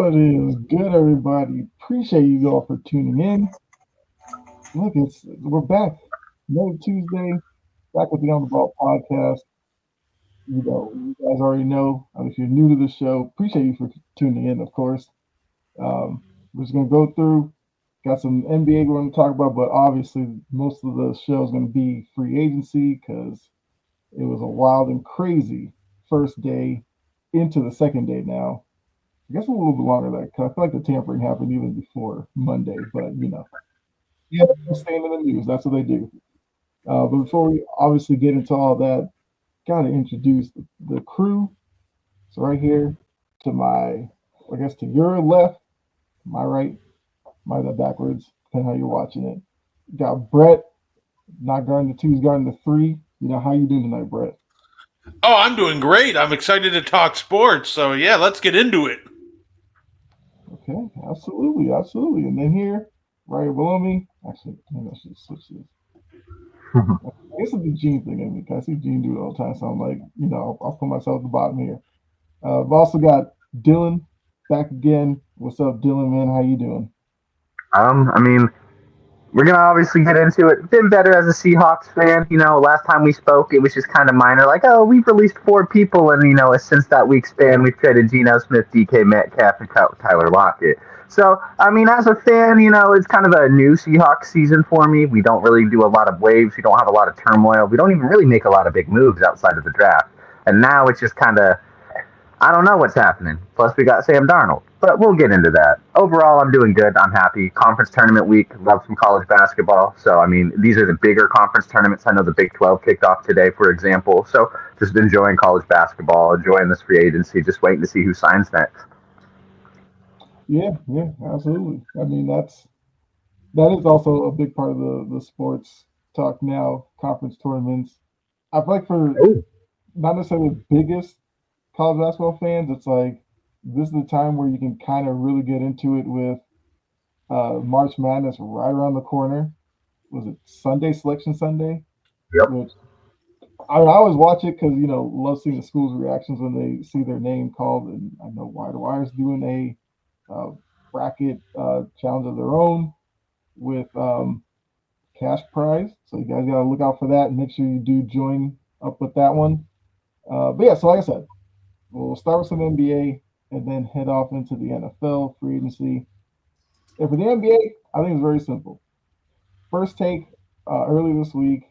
What is good, everybody? Appreciate you all for tuning in. Look, we're back. Another Tuesday, back with the On the Ball podcast. You guys already know. If you're new to the show, appreciate you for tuning in. Of course, we're just gonna go through. Got some NBA we're going to talk about, but obviously most of the show is going to be free agency because it was a wild and crazy first day into the second day now. I guess a little bit longer than that. 'Cause I feel like the tampering happened even before Monday, but yeah, they're staying in the news. That's what they do. But before we obviously get into all that, gotta introduce the crew. So right here to my, I guess to your left, my right, my that backwards, depending how you're watching it. Got Brett, not guarding the two, he's guarding the three. How you doing tonight, Brett? Oh, I'm doing great. I'm excited to talk sports. So, yeah, let's get into it. Okay, absolutely, absolutely. And then here, right below me, actually, maybe I should switch this. I guess it's the Gene thing in me. 'Cause I see Gene do it all the time, so I'm like, I'll put myself at the bottom here. I've also got Dylan back again. What's up, Dylan? Man, how you doing? I mean, we're gonna obviously get into it. Been better as a Seahawks fan. Last time we spoke, it was just kind of minor, like, oh, we've released four people, and since that week span, we've traded Geno Smith, DK Metcalf, and Tyler Lockett. So, I mean, as a fan, it's kind of a new Seahawks season for me. We don't really do a lot of waves. We don't have a lot of turmoil. We don't even really make a lot of big moves outside of the draft. And now it's just kind of I don't know what's happening. Plus, we got Sam Darnold. But we'll get into that. Overall, I'm doing good. I'm happy. Conference tournament week. Love some college basketball. So, I mean, these are the bigger conference tournaments. I know the Big 12 kicked off today, for example. So, just enjoying college basketball, enjoying this free agency, just waiting to see who signs next. Yeah, yeah, absolutely. I mean, that is also a big part of the sports talk now. Conference tournaments. I feel like for Oh, not necessarily the biggest college basketball fans, it's like this is the time where you can kind of really get into it with March Madness right around the corner. Was it Sunday, Selection Sunday? yep. Which I always watch it because love seeing the schools' reactions when they see their name called, and I know Wire to Wire is doing a bracket challenge of their own with cash prize. So you guys got to look out for that and make sure you do join up with that one. But yeah, so like I said, we'll start with some NBA and then head off into the NFL free agency. And for the NBA, I think it's very simple. First take early this week,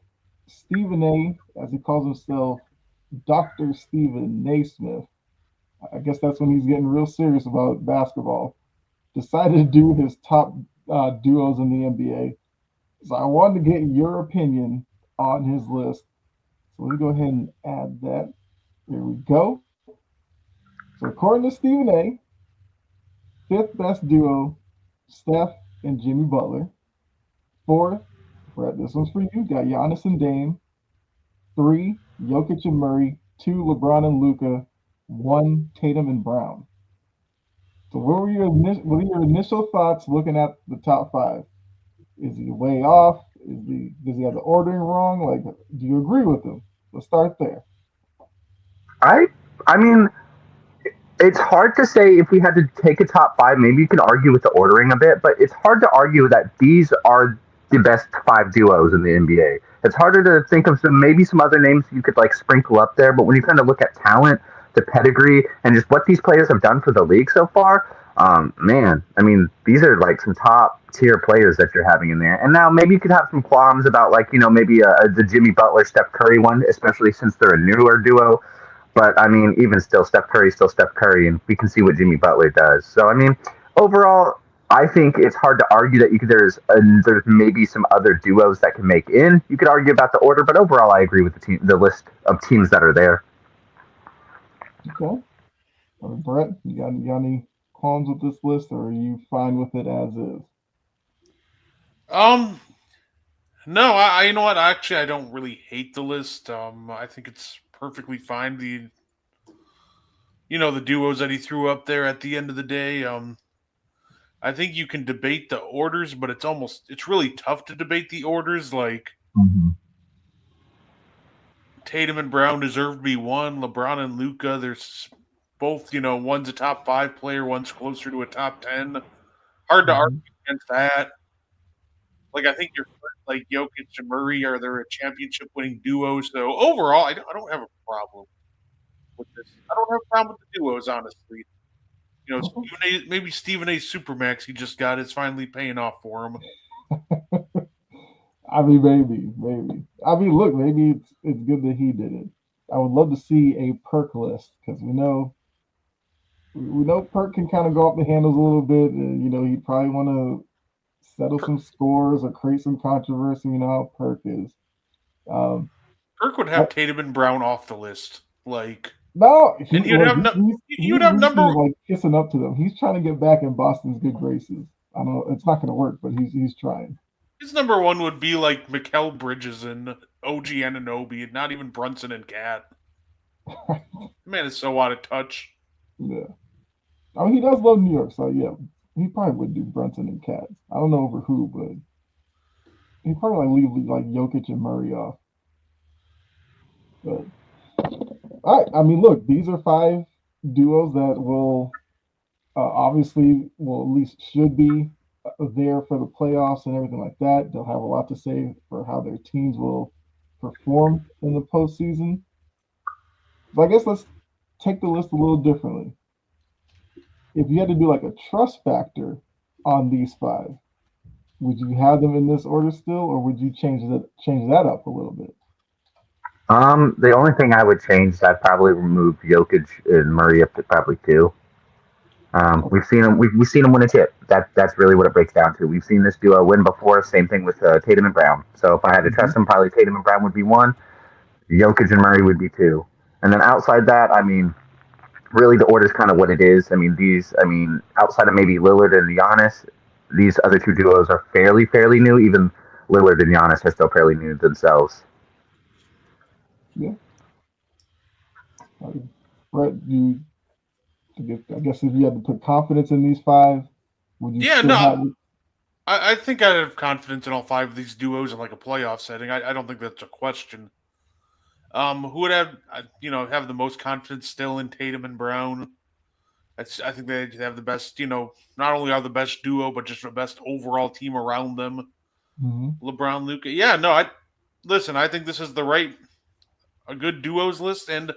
Stephen A, as he calls himself, Dr. Stephen Naismith. I guess that's when he's getting real serious about basketball. Decided to do his top duos in the NBA. So I wanted to get your opinion on his list. So let me go ahead and add that. Here we go. So according to Stephen A, fifth best duo, Steph and Jimmy Butler. Fourth, Brett, this one's for you. Got Giannis and Dame. Three, Jokic and Murray. Two, LeBron and Luca. One, Tatum and Brown. So what are your initial thoughts looking at the top five? Is he way off? Does he have the ordering wrong? Like, do you agree with him? Let's start there. I, I mean, it's hard to say if we had to take a top five. Maybe you could argue with the ordering a bit, but it's hard to argue that these are the best five duos in the NBA. It's harder to think of maybe some other names you could like sprinkle up there, but when you kind of look at talent, the pedigree, and just what these players have done for the league so far, man, I mean, these are like some top tier players that you're having in there. And now maybe you could have some qualms about like maybe the Jimmy Butler Steph Curry one, especially since they're a newer duo. But I mean, even still, Steph Curry is still Steph Curry, and we can see what Jimmy Butler does. So I mean, overall, I think it's hard to argue that there's maybe some other duos that can make in. You could argue about the order, but overall, I agree with the list of teams that are there. Okay. Brett, you got any qualms with this list, or are you fine with it as is? Um, no, you know what? Actually, I don't really hate the list. I think it's perfectly fine. The duos that he threw up there at the end of the day. I think you can debate the orders, but it's really tough to debate the orders. Like Mm-hmm. Tatum and Brown deserve to be one. LeBron and Luca, there's both, one's a top 5 player, one's closer to a top 10. Hard to argue Mhm. against that. Like, I think like Jokic and Murray are they're a championship winning duo. So overall, I don't have a problem with this. I don't have a problem with the duos, honestly. Okay. Maybe Stephen A. Supermax he just got is finally paying off for him. I mean, maybe. I mean, look, maybe it's good that he did it. I would love to see a perk list because we know Perk can kind of go off the handles a little bit, and he'd probably want to settle Per- some scores or create some controversy. You know how Perk is. Um, Kirk would have but Tatum and Brown off the list, like, no, and he would look, have he's he would have recently number. like kissing up to them. He's trying to get back in Boston's good graces. I know it's not going to work, but he's trying. His number one would be like Mikal Bridges and OG Ananobi, and not even Brunson and Cat. Man is so out of touch. Yeah, I mean he does love New York, so yeah, he probably would do Brunson and Cat. I don't know over who, but he probably leave like Jokic and Murray off. But all right, I mean, look, these are 5 duos that will obviously, well, at least should be there for the playoffs and everything like that. They'll have a lot to say for how their teams will perform in the postseason. So I guess let's take the list a little differently. If you had to do like a trust factor on these 5, would you have them in this order still, or would you change that up a little bit? The only thing I would change is I'd probably remove Jokic and Murray up to probably 2. We've seen him. We've seen him win a chip. That's really what it breaks down to. We've seen this duo win before. Same thing with Tatum and Brown. So if I had to Mm-hmm. trust them, probably Tatum and Brown would be 1. Jokic and Murray would be 2. And then outside that, I mean, really the order's kind of what it is. I mean, outside of maybe Lillard and Giannis, these other 2 duos are fairly new. Even Lillard and Giannis are still fairly new themselves. Yeah. Brett, I guess if you had to put confidence in these 5, would you Yeah, still no, have? I think I have confidence in all 5 of these duos in like a playoff setting. I don't think that's a question. Who would have the most confidence still in Tatum and Brown? I think they have the best. Not only are the best duo, but just the best overall team around them. Mhm. LeBron, Luca. Yeah, no, listen. I think this is a good duos list, and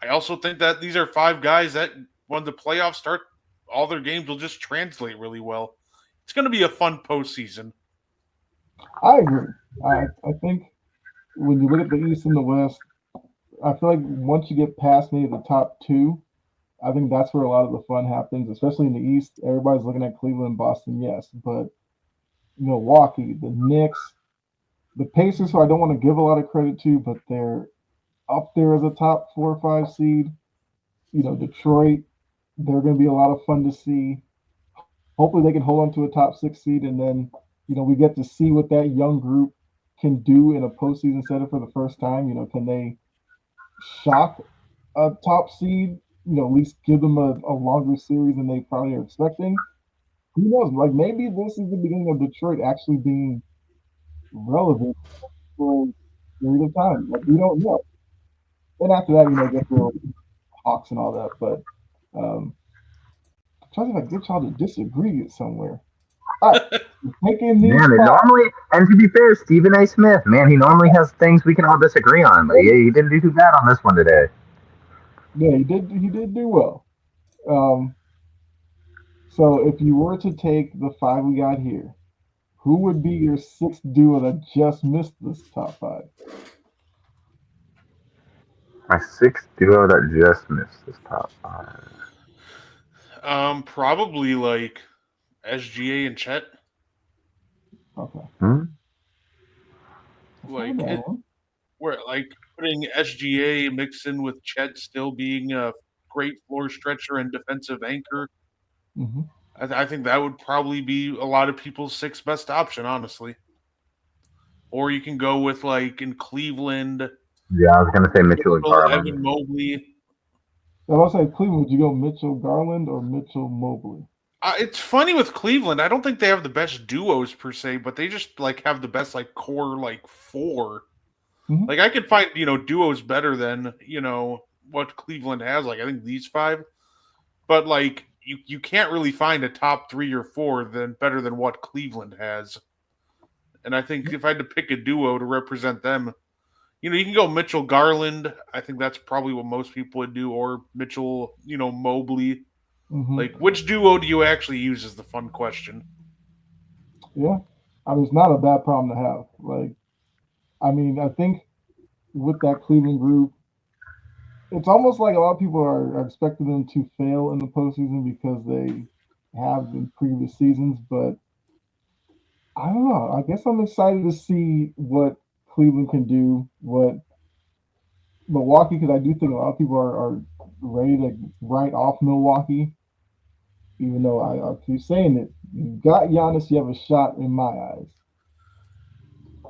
I also think that these are 5 guys that when the playoffs start, all their games will just translate really well. It's going to be a fun postseason. I agree. I think when you look at the East and the West, I feel like once you get past maybe the top 2, I think that's where a lot of the fun happens, especially in the East. Everybody's looking at Cleveland, Boston, yes, but Milwaukee, the Knicks, the Pacers, who I don't want to give a lot of credit to, but they're up there as a top 4 or 5 seed. Detroit, they're going to be a lot of fun to see. Hopefully, they can hold on to a top 6 seed, and then we get to see what that young group can do in a postseason setting for the first time. Can they shock a top seed? At least give them a longer series than they probably are expecting. Who knows? Like maybe this is the beginning of Detroit actually being relevant for a period of time. Like we don't know. And after that, get the Hawks and all that. But I'm trying to get y'all to disagree somewhere. All right, taking these Man, it 5. normally, and to be fair, Stephen A. Smith, man, he normally has things we can all disagree on, but he didn't do too bad on this one today. Yeah, he did. He did do well. Um, so if you were to take the 5 we got here, who would be your 6th duo that just missed this top 5? My 6th duo that just missed this top 5. Probably like SGA and Chet. Okay. Like where like putting SGA mixed in with Chet still being a great floor stretcher and defensive anchor. Mm-hmm. I think that would probably be a lot of people's 6th best option, honestly. Or you can go with like in Cleveland. Yeah, I was gonna say Mitchell and Garland. Evan Mobley. I was saying Cleveland. Would you go Mitchell Garland or Mitchell Mobley? It's funny with Cleveland. I don't think they have the best duos per se, but they just like have the best like core like 4. Mm-hmm. Like I could find duos better than what Cleveland has. Like I think these five, but like you can't really find a top 3 or 4 than better than what Cleveland has. And I think if I had to pick a duo to represent them, you can go Mitchell Garland. I think that's probably what most people would do, or Mitchell, Mobley. Mm-hmm. Like, which duo do you actually use is the fun question. Yeah, I mean it's not a bad problem to have. Like, I mean, I think with that Cleveland group, it's almost like a lot of people are expecting them to fail in the postseason because they have in previous seasons. But I don't know. I guess I'm excited to see what Cleveland can do, what Milwaukee, because I do think a lot of people are ready to write off Milwaukee, even though I keep saying it. You got Giannis, you have a shot in my eyes.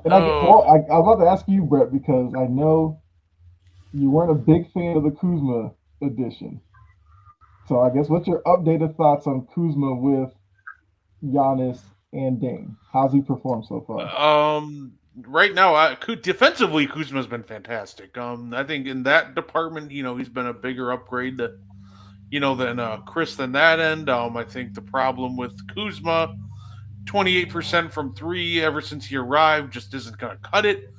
And Oh, I was about to ask you, Brett, because I know you weren't a big fan of the Kuzma edition. So I guess what's your updated thoughts on Kuzma with Giannis and Dame? How's he performed so far? right now, defensively, Kuzma's been fantastic. I think in that department, he's been a bigger upgrade than Chris than that end. I think the problem with Kuzma, 28% from three ever since he arrived, just isn't going to cut it.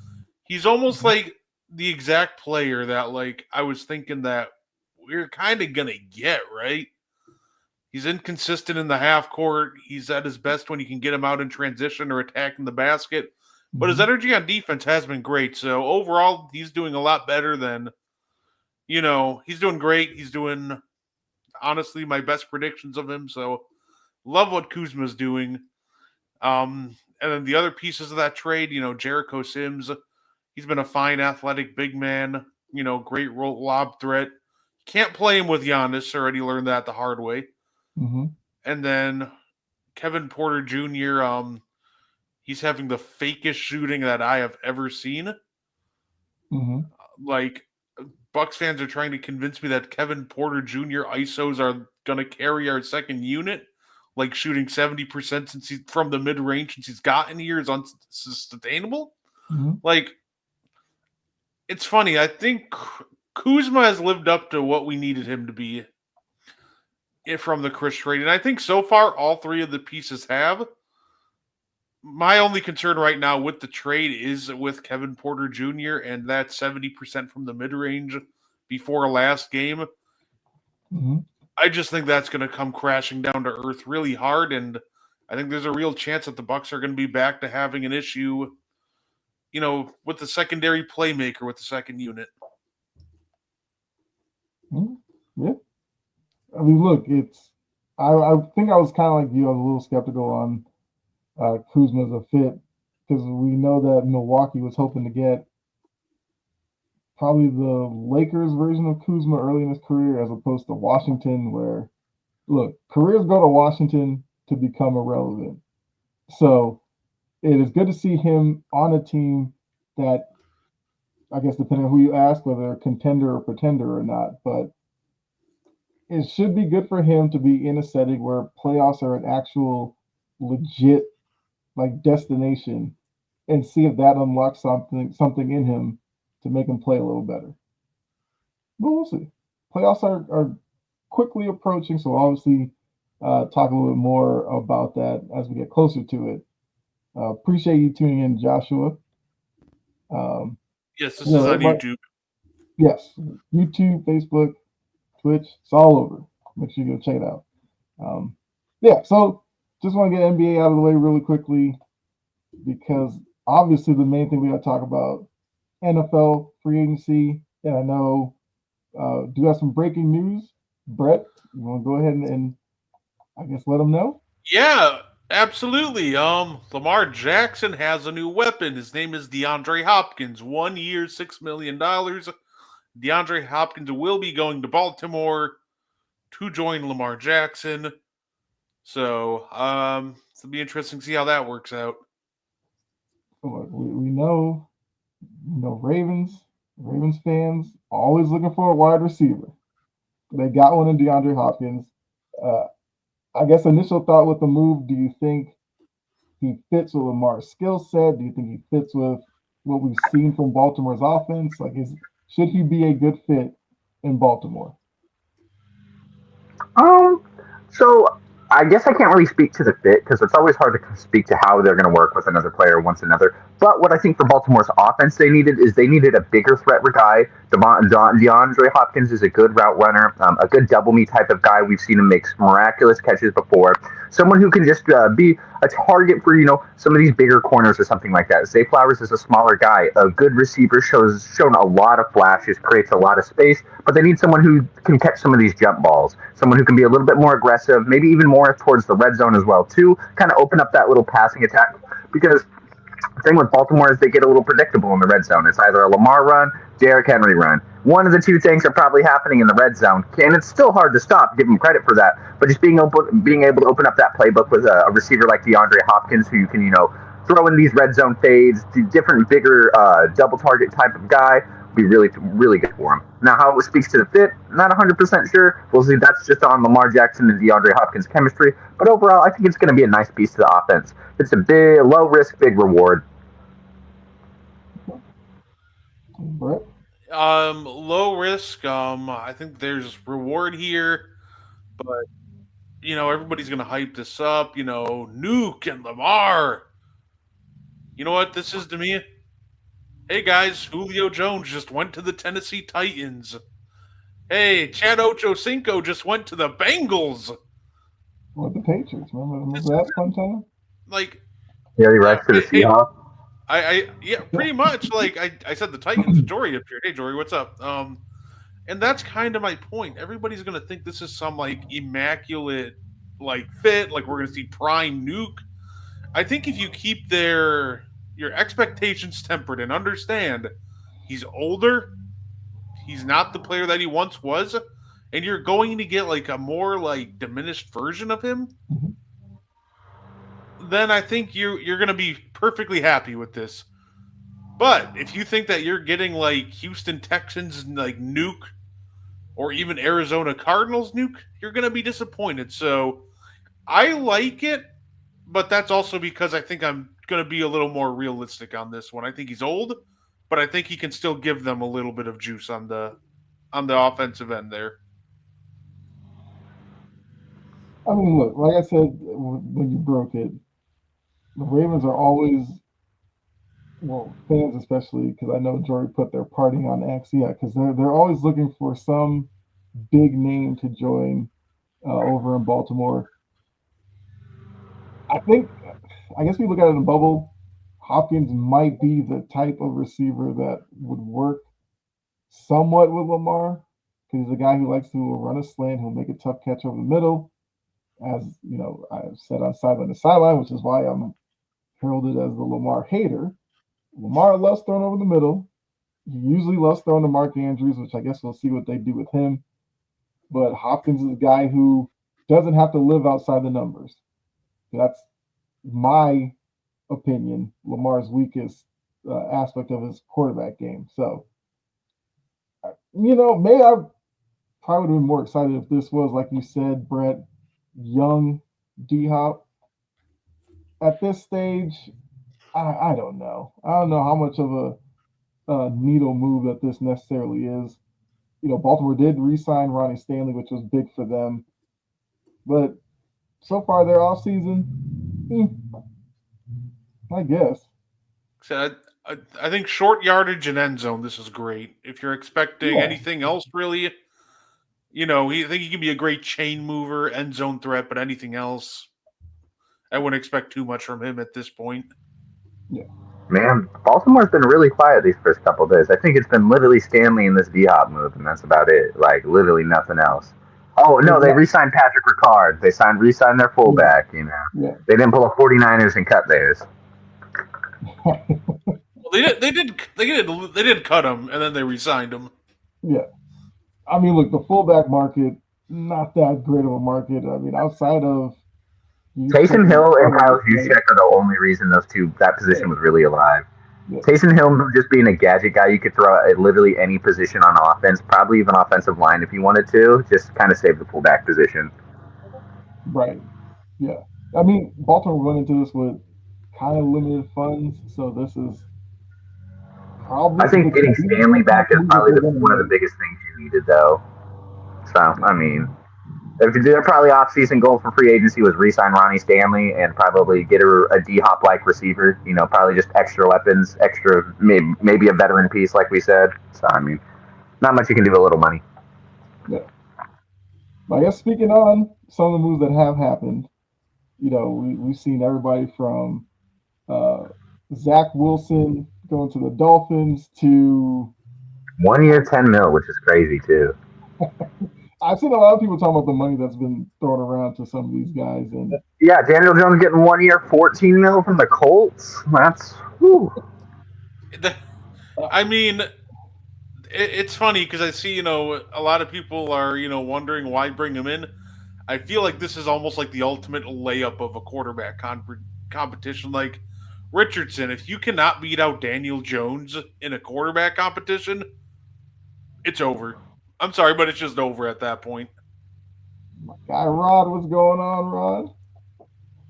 He's almost like the exact player that, like, I was thinking that we're kind of going to get, right? He's inconsistent in the half court. He's at his best when you can get him out in transition or attacking the basket. But his Mm-hmm. energy on defense has been great. So overall, he's doing a lot better than, he's doing great. He's doing, honestly, my best predictions of him. So love what Kuzma's doing. And then the other pieces of that trade, Jericho Sims, he's been a fine athletic big man, great lob threat. Can't play him with Giannis. Already learned that the hard way. Mm-hmm. And then Kevin Porter Jr., he's having the fakest shooting that I have ever seen. Mm-hmm. Like, Bucks fans are trying to convince me that Kevin Porter Jr. ISOs are going to carry our second unit. Like, shooting 70% since he's from the mid range since he's gotten here is unsustainable. Mm-hmm. Like, it's funny. I think Kuzma has lived up to what we needed him to be from the Chris trade. And I think so far all three of the pieces have. My only concern right now with the trade is with Kevin Porter Jr. and that 70% from the mid range before last game. Mm-hmm. I just think that's going to come crashing down to earth really hard, and I think there's a real chance that the Bucks are going to be back to having an issue, with the secondary playmaker with the second unit. Mm-hmm. Yeah. I mean, look, I think I was kind of like you. I was a little skeptical on Kuzma as a fit because we know that Milwaukee was hoping to get probably the Lakers version of Kuzma early in his career as opposed to Washington, where, look, careers go to Washington to become irrelevant. So it is good to see him on a team that, I guess, depending on who you ask, whether a contender or pretender or not, but it should be good for him to be in a setting where playoffs are an actual legit like destination and see if that unlocks something in him to make him play a little better. But we'll see. Playoffs are quickly approaching, so obviously talk a little bit more about that as we get closer to it. Appreciate you tuning in, Joshua. Um, Yes, this is on everybody, YouTube. yes, YouTube, Facebook, Twitch, it's all over. Make sure you go check it out. Yeah, so just want to get NBA out of the way really quickly because obviously the main thing we got to talk about NFL free agency, and I know do have some breaking news. Brett, you want to go ahead and I guess let them know? Yeah, absolutely. Lamar Jackson has a new weapon. His name is DeAndre Hopkins. 1 year, $6 million. DeAndre Hopkins will be going to Baltimore to join Lamar Jackson. So, it'll be interesting to see how that works out. Look, we know, Ravens fans always looking for a wide receiver. They got one in DeAndre Hopkins. Uh, I guess initial thought with the move, do you think he fits with Lamar's skill set? Do you think he fits with what we've seen from Baltimore's offense? Like, should he be a good fit in Baltimore? Um, so I guess I can't really speak to the fit because it's always hard to speak to how they're going to work with another player once another. But what I think for Baltimore's offense they needed a bigger threat guy. DeAndre Hopkins is a good route runner, a good double me type of guy. We've seen him make miraculous catches before. Someone who can just be a target for some of these bigger corners or something like that. Zay Flowers is a smaller guy, a good receiver, shown a lot of flashes, creates a lot of space, but they need someone who can catch some of these jump balls, someone who can be a little bit more aggressive, maybe even more towards the red zone as well too, kind of open up that little passing attack because the thing with Baltimore is they get a little predictable in the red zone. It's either a Lamar run, Derrick Henry run. One of the two things are probably happening in the red zone, and it's still hard to stop. Give them credit for that, but just being able to open up that playbook with a receiver like DeAndre Hopkins, who you can throw in these red zone fades, different bigger double target type of guy, be really really good for him. Now, how it speaks to the fit, not 100% sure. We'll see. That's just on Lamar Jackson and DeAndre Hopkins chemistry. But overall, I think it's going to be a nice piece to the offense. It's a big, low risk, big reward. Brett? Low risk. I think there's reward here, but everybody's gonna hype this up. Nuke and Lamar. You know what this is to me? Hey guys, Julio Jones just went to the Tennessee Titans. Hey, Chad Ochocinco just went to the Bengals. What, the Patriots? Remember that fun time? Like, yeah, he writes to the Seahawks. Yeah, pretty much. Like I said, the Titans. Jory appeared. Hey, Jory, what's up? And that's kind of my point. Everybody's gonna think this is some immaculate fit. Like we're gonna see prime Nuke. I think if you keep your expectations tempered and understand he's older, he's not the player that he once was, and you're going to get a more diminished version of him, then I think you're going to be perfectly happy with this. But if you think that you're getting Houston Texans Nuke or even Arizona Cardinals Nuke, you're going to be disappointed. So I like it, but that's also because I think I'm going to be a little more realistic on this one. I think he's old, but I think he can still give them a little bit of juice on the offensive end there. I mean, look, like I said when you broke it, the Ravens are always, well, fans especially, because I know Jory put their partying on X, yeah, because they're always looking for some big name to join over in Baltimore. I guess we look at it in a bubble. Hopkins might be the type of receiver that would work somewhat with Lamar, because he's a guy who likes to run a slant. He'll make a tough catch over the middle, as I've said on sideline to sideline, which is why I'm heralded as the Lamar hater. Lamar loves throwing over the middle. He usually loves throwing to Mark Andrews, which I guess we'll see what they do with him. But Hopkins is a guy who doesn't have to live outside the numbers. That's my opinion, Lamar's weakest aspect of his quarterback game. So, maybe I probably would have been more excited if this was, like you said, Brett, young D-Hop. At this stage, I don't know. I don't know how much of a needle move that this necessarily is. Baltimore did re-sign Ronnie Stanley, which was big for them. But so far, their offseason, I guess. So I think short yardage and end zone, this is great. If you're expecting anything else, really, I think he can be a great chain mover, end zone threat, but anything else, I wouldn't expect too much from him at this point. Yeah. Man, Baltimore's been really quiet these first couple of days. I think it's been literally Stanley and this D-Hop move, and that's about it. Literally nothing else. Oh, no, they re-signed Patrick Ricard. They re-signed their fullback, Yeah. They didn't pull a 49ers and cut theirs. Well, they did cut him, and then they re-signed him. Yeah. I mean, look, the fullback market, not that great of a market. I mean, outside of Taysom Hill and Kyle Juszczyk are the only reason that position was really alive. Yeah. Taysom Hill just being a gadget guy you could throw at literally any position on offense, probably even offensive line if you wanted to, just kind of save the fullback position. Right. Yeah. I mean, Baltimore went into this with kind of limited funds, so this is probably. I think getting Stanley back is probably one of the biggest things needed though. So I mean, if they're probably off-season goal for free agency was re-sign Ronnie Stanley and probably get a D-Hop like receiver. Probably just extra weapons, extra maybe a veteran piece like we said. So I mean, not much you can do with a little money. Yeah. I guess speaking on some of the moves that have happened, we've seen everybody from uh, Zach Wilson going to the Dolphins to 1 year, 10 mil, which is crazy too. I've seen a lot of people talking about the money that's been thrown around to some of these guys, and Yeah, Daniel Jones getting 1 year, 14 mil from the Colts. That's whew. I mean, it's funny because I see a lot of people are wondering why bring him in. I feel like this is almost like the ultimate layup of a quarterback competition. Like Richardson, if you cannot beat out Daniel Jones in a quarterback competition, it's over. I'm sorry, but it's just over at that point. my guy Rod, what's going on, Rod?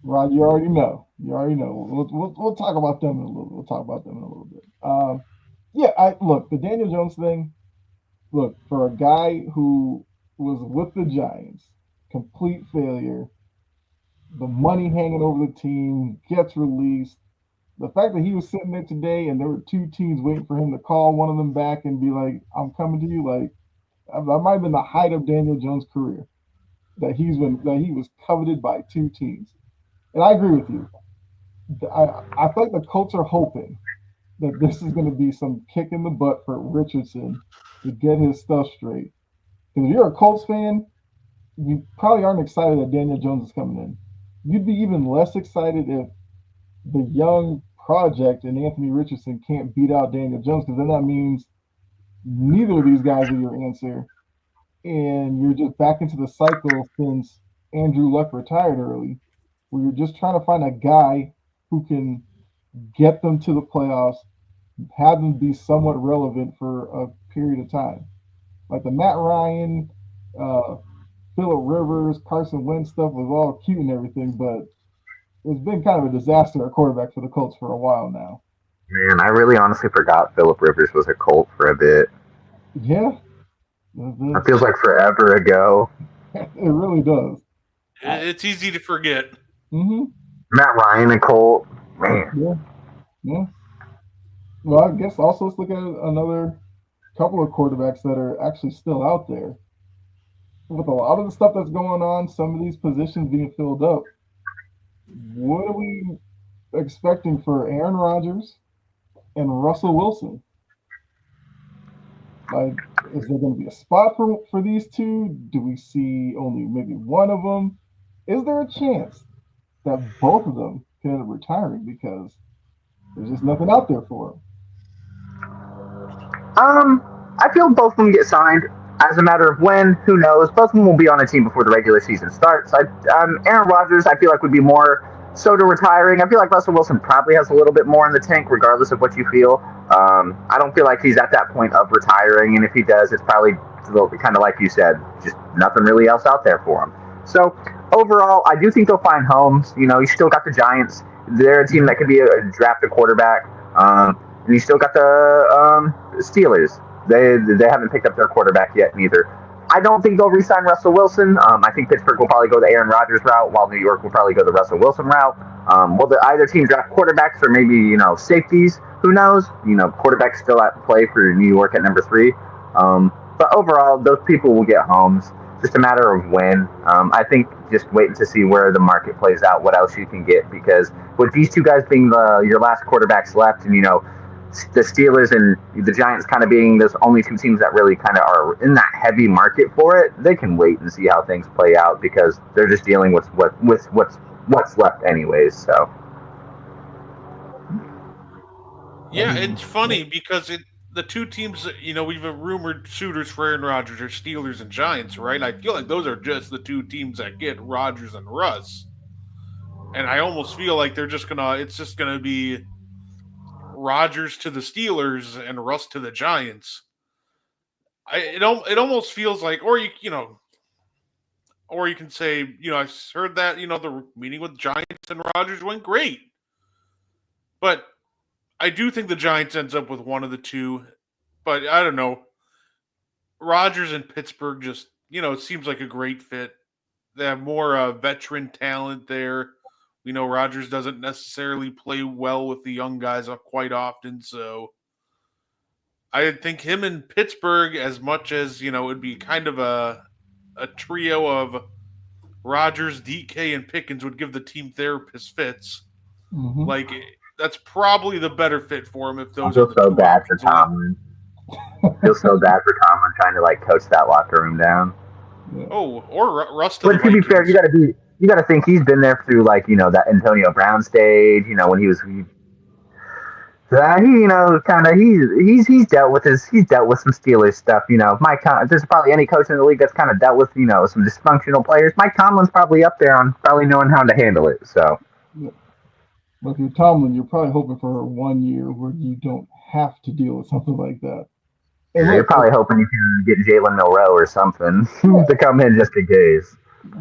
Rod, you already know. You already know. We'll talk about them in a little. We'll talk about them in a little bit. Yeah, I look the Daniel Jones thing. Look, for a guy who was with the Giants, complete failure, the money hanging over the team, gets released. The fact that he was sitting there today and there were two teams waiting for him to call one of them back and be like, I'm coming to you, like that might have been the height of Daniel Jones' career. That he was coveted by two teams. And I agree with you. I feel like the Colts are hoping that this is going to be some kick in the butt for Richardson to get his stuff straight. Because if you're a Colts fan, you probably aren't excited that Daniel Jones is coming in. You'd be even less excited if the young project and Anthony Richardson can't beat out Daniel Jones, because then that means neither of these guys are your answer, and you're just back into the cycle since Andrew Luck retired early, where you're just trying to find a guy who can get them to the playoffs, have them be somewhat relevant for a period of time. Like the Matt Ryan, uh, Phillip Rivers, Carson Wentz stuff was all cute and everything, but it's been kind of a disaster at quarterback for the Colts for a while now. Man, I really honestly forgot Philip Rivers was a Colt for a bit. Yeah, That feels like forever ago. it really does. It's easy to forget. Mm-hmm. Matt Ryan a Colt. Man. Yeah, yeah. Well, I guess also let's look at another couple of quarterbacks that are actually still out there. With a lot of the stuff that's going on, some of these positions being filled up, what are we expecting for Aaron Rodgers and Russell Wilson? Like, is there going to be a spot for these two? Do we see only maybe one of them? Is there a chance that both of them can end up retiring because there's just nothing out there for them? I feel both of them get signed. As a matter of when, who knows? Both of them will be on a team before the regular season starts. Aaron Rodgers, I feel like would be more so to retiring. I feel like Russell Wilson probably has a little bit more in the tank, regardless of what you feel. I don't feel like he's at that point of retiring, and if he does, it's probably kind of like you said, just nothing really else out there for him. So overall, I do think they'll find homes. You still got the Giants. They're a team that could be a draft a quarterback. And you still got the Steelers. They haven't picked up their quarterback yet neither. I don't think they'll re-sign Russell Wilson. I think Pittsburgh will probably go the Aaron Rodgers route, while New York will probably go the Russell Wilson route. Will either team draft quarterbacks or maybe safeties? Who knows? Quarterbacks still at play for New York at number 3. But overall, those people will get homes. Just a matter of when. I think just waiting to see where the market plays out, what else you can get, because with these two guys being your last quarterbacks left, and the Steelers and the Giants kind of being those only two teams that really kind of are in that heavy market for it, they can wait and see how things play out because they're just dealing with what's left anyways. So Yeah, it's funny because the two teams we've rumored suitors for Aaron Rodgers are Steelers and Giants, right? I feel like those are just the two teams that get Rodgers and Russ, and I almost feel like it's just gonna be Rodgers to the Steelers and Russ to the Giants. It almost feels like, or you can say, I heard that the meeting with Giants and Rodgers went great, but I do think the Giants ends up with one of the two. But I don't know. Rodgers in Pittsburgh just, it seems like a great fit. They have more veteran talent there. We know Rodgers doesn't necessarily play well with the young guys quite often, so I think him in Pittsburgh, as much as it'd be kind of a trio of Rodgers, DK, and Pickens would give the team therapist fits. Mm-hmm. Like that's probably the better fit for him if I those are feel the so two bad for options. Tomlin. I feel so bad for Tomlin trying to like coach that locker room down. Yeah. Oh, or Russ to But the to be fair, Vikings. you gotta think he's been there through like that Antonio Brown stage. When kind of he's dealt with some Steelers stuff. If there's probably any coach in the league that's kind of dealt with some dysfunctional players. Mike Tomlin's probably up there on probably knowing how to handle it. So. Yeah. But if you're Tomlin, you're probably hoping for 1 year where you don't have to deal with something like that. And You're probably hoping you can get Jalen Milroe or something to come in just in case.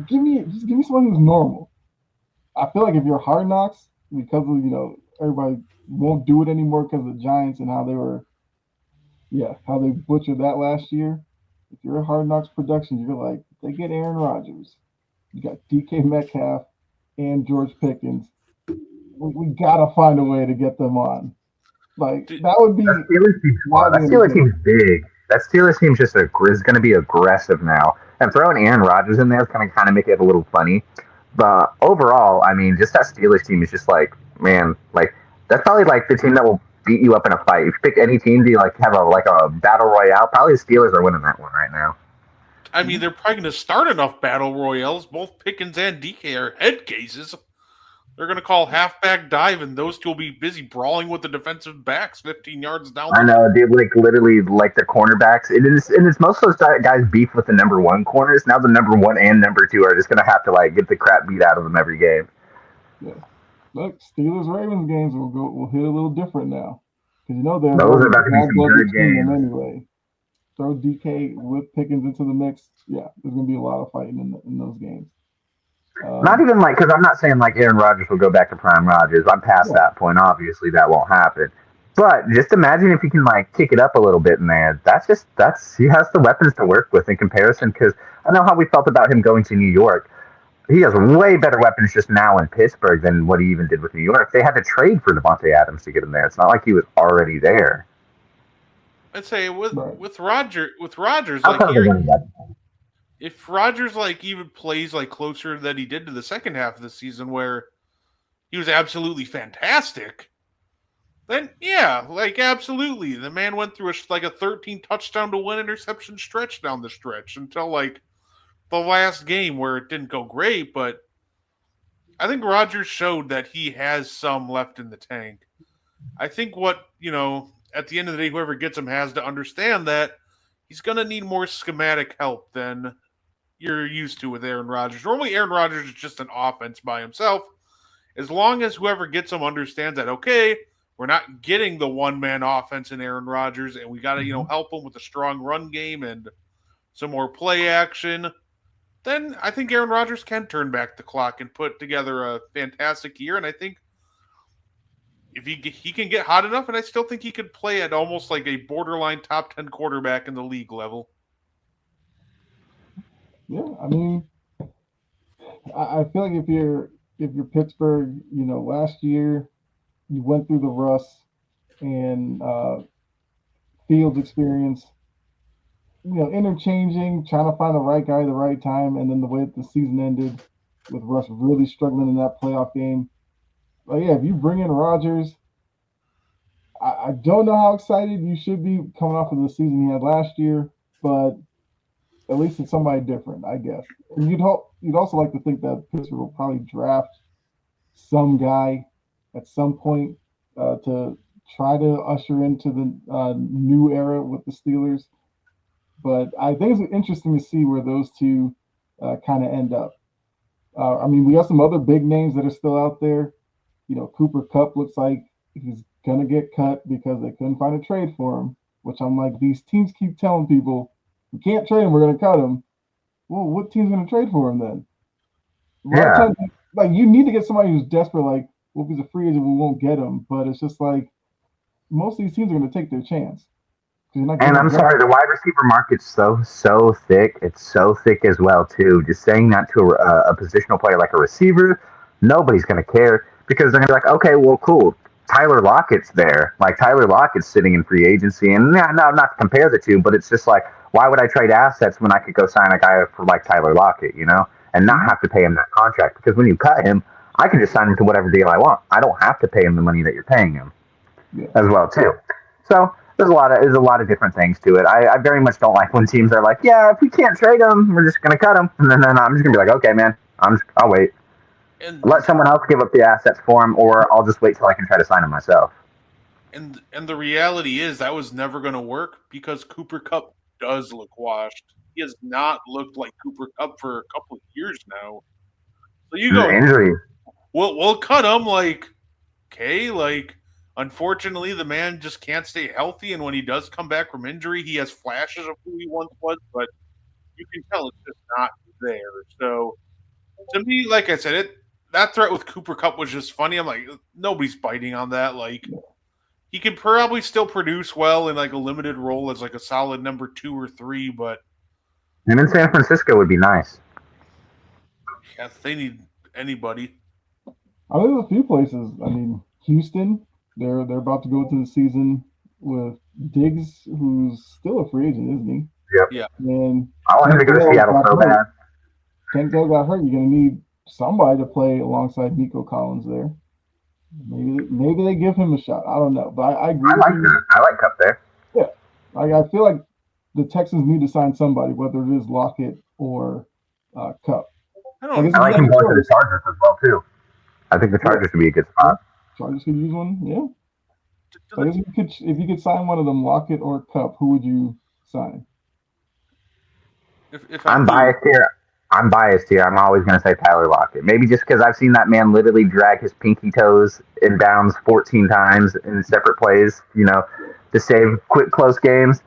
Give me someone who's normal. I feel like if you're Hard Knocks, because of everybody won't do it anymore because of the Giants and how they butchered that last year. If you're a Hard Knocks production, you're like, they get Aaron Rodgers, you got DK Metcalf and George Pickens. We gotta find a way to get them on. Like that would be. That Steelers team's big. That Steelers team is going to be aggressive now, and throwing Aaron Rodgers in there is going to kind of make it a little funny. But overall, I mean, just that Steelers team is just like, man, like that's probably like the team that will beat you up in a fight. If you pick any team to like have a battle royale, probably the Steelers are winning that one right now. I mean, they're probably going to start enough battle royales. Both Pickens and DK are head cases. They're going to call halfback dive, and those two will be busy brawling with the defensive backs 15 yards down. I know, dude. Like literally, like the cornerbacks. And it's most of those guys beef with the number one corners. Now the number one and number two are just going to have to like get the crap beat out of them every game. Yeah. Look, Steelers Ravens games will hit a little different now because those are about to be some good games anyway. Throw DK with Pickens into the mix. Yeah, there's going to be a lot of fighting in those games. Not even like, because I'm not saying like Aaron Rodgers will go back to prime Rodgers. I'm past that point. Obviously, that won't happen. But just imagine if he can like kick it up a little bit in there. He has the weapons to work with in comparison. Because I know how we felt about him going to New York. He has way better weapons just now in Pittsburgh than what he even did with New York. They had to trade for Devontae Adams to get him there. It's not like he was already there. I'd say with Rodgers, like if Rodgers like even plays like closer than he did to the second half of the season where he was absolutely fantastic, then yeah, like absolutely. The man went through a 13 touchdown to 1 interception stretch down the stretch until like the last game where it didn't go great, but I think Rodgers showed that he has some left in the tank. I think what, at the end of the day, whoever gets him has to understand that he's going to need more schematic help than you're used to with Aaron Rodgers. Normally, Aaron Rodgers is just an offense by himself. As long as whoever gets him understands that, okay, we're not getting the one-man offense in Aaron Rodgers, and we got to, help him with a strong run game and some more play action, then I think Aaron Rodgers can turn back the clock and put together a fantastic year. And I think if he can get hot enough, and I still think he could play at almost like a borderline top 10 quarterback in the league level. Yeah, I mean, I feel like if you're Pittsburgh, last year you went through the Russ and Fields experience, interchanging, trying to find the right guy at the right time, and then the way that the season ended with Russ really struggling in that playoff game. But yeah, if you bring in Rodgers, I don't know how excited you should be coming off of the season he had last year, but at least it's somebody different, I guess. And you'd also like to think that Pittsburgh will probably draft some guy at some point to try to usher into the new era with the Steelers. But I think it's interesting to see where those two kind of end up. I mean, we got some other big names that are still out there. Cooper Kupp looks like he's going to get cut because they couldn't find a trade for him, which I'm like, these teams keep telling people, we can't trade him, we're going to cut him. Well, what team's going to trade for him then? Times, like, you need to get somebody who's desperate, like, well, if he's a free agent, we won't get him. But it's just like, most of these teams are going to take their chance. And I'm sorry, the wide receiver market's so thick. It's so thick as well too. Just saying that to a positional player like a receiver, nobody's gonna care because they're gonna be like, okay, well, cool. Tyler Lockett's there. Like Tyler Lockett's sitting in free agency, and not to compare the two, but it's just like, why would I trade assets when I could go sign a guy for like Tyler Lockett, and not have to pay him that contract? Because when you cut him, I can just sign him to whatever deal I want. I don't have to pay him the money that you're paying him, as well too. So there's a lot of different things to it. I very much don't like when teams are like, yeah, if we can't trade him, we're just gonna cut him, and then I'm just gonna be like, okay, man, I'll wait. And Let someone else give up the assets for him, or I'll just wait till I can try to sign him myself. and the reality is that was never going to work because Cooper Kupp does look washed. He has not looked like Cooper Kupp for a couple of years now. So you go, Injury. we'll cut him. Like, okay, like unfortunately the man just can't stay healthy, and when he does come back from injury, he has flashes of who he once was, but you can tell it's just not there. So to me, like I said, that threat with Cooper Kupp was just funny. I'm like, nobody's biting on that. Like, he can probably still produce well in like a limited role as like a solid number 2 or 3, but And in San Francisco would be nice. yeah, if they need anybody. I mean, there's a few places. I mean, Houston, they're about to go into the season with Diggs, who's still a free agent, isn't he? Yep. Yeah. And I want him to go to Seattle so bad. Tank Dell got hurt. You're going to need somebody to play alongside Nico Collins there. Maybe they give him a shot. I don't know, but I agree. I like Kupp there. Yeah, I feel like the Texans need to sign somebody, whether it is Lockett or Kupp. I like him going to the Chargers as well too. I think the Chargers would be a good spot. Chargers could use one, yeah. But if you could sign one of them, Lockett or Kupp, who would you sign? If I'm biased here. I'm always going to say Tyler Lockett. Maybe just because I've seen that man literally drag his pinky toes in bounds 14 times in separate plays, to save quick, close games.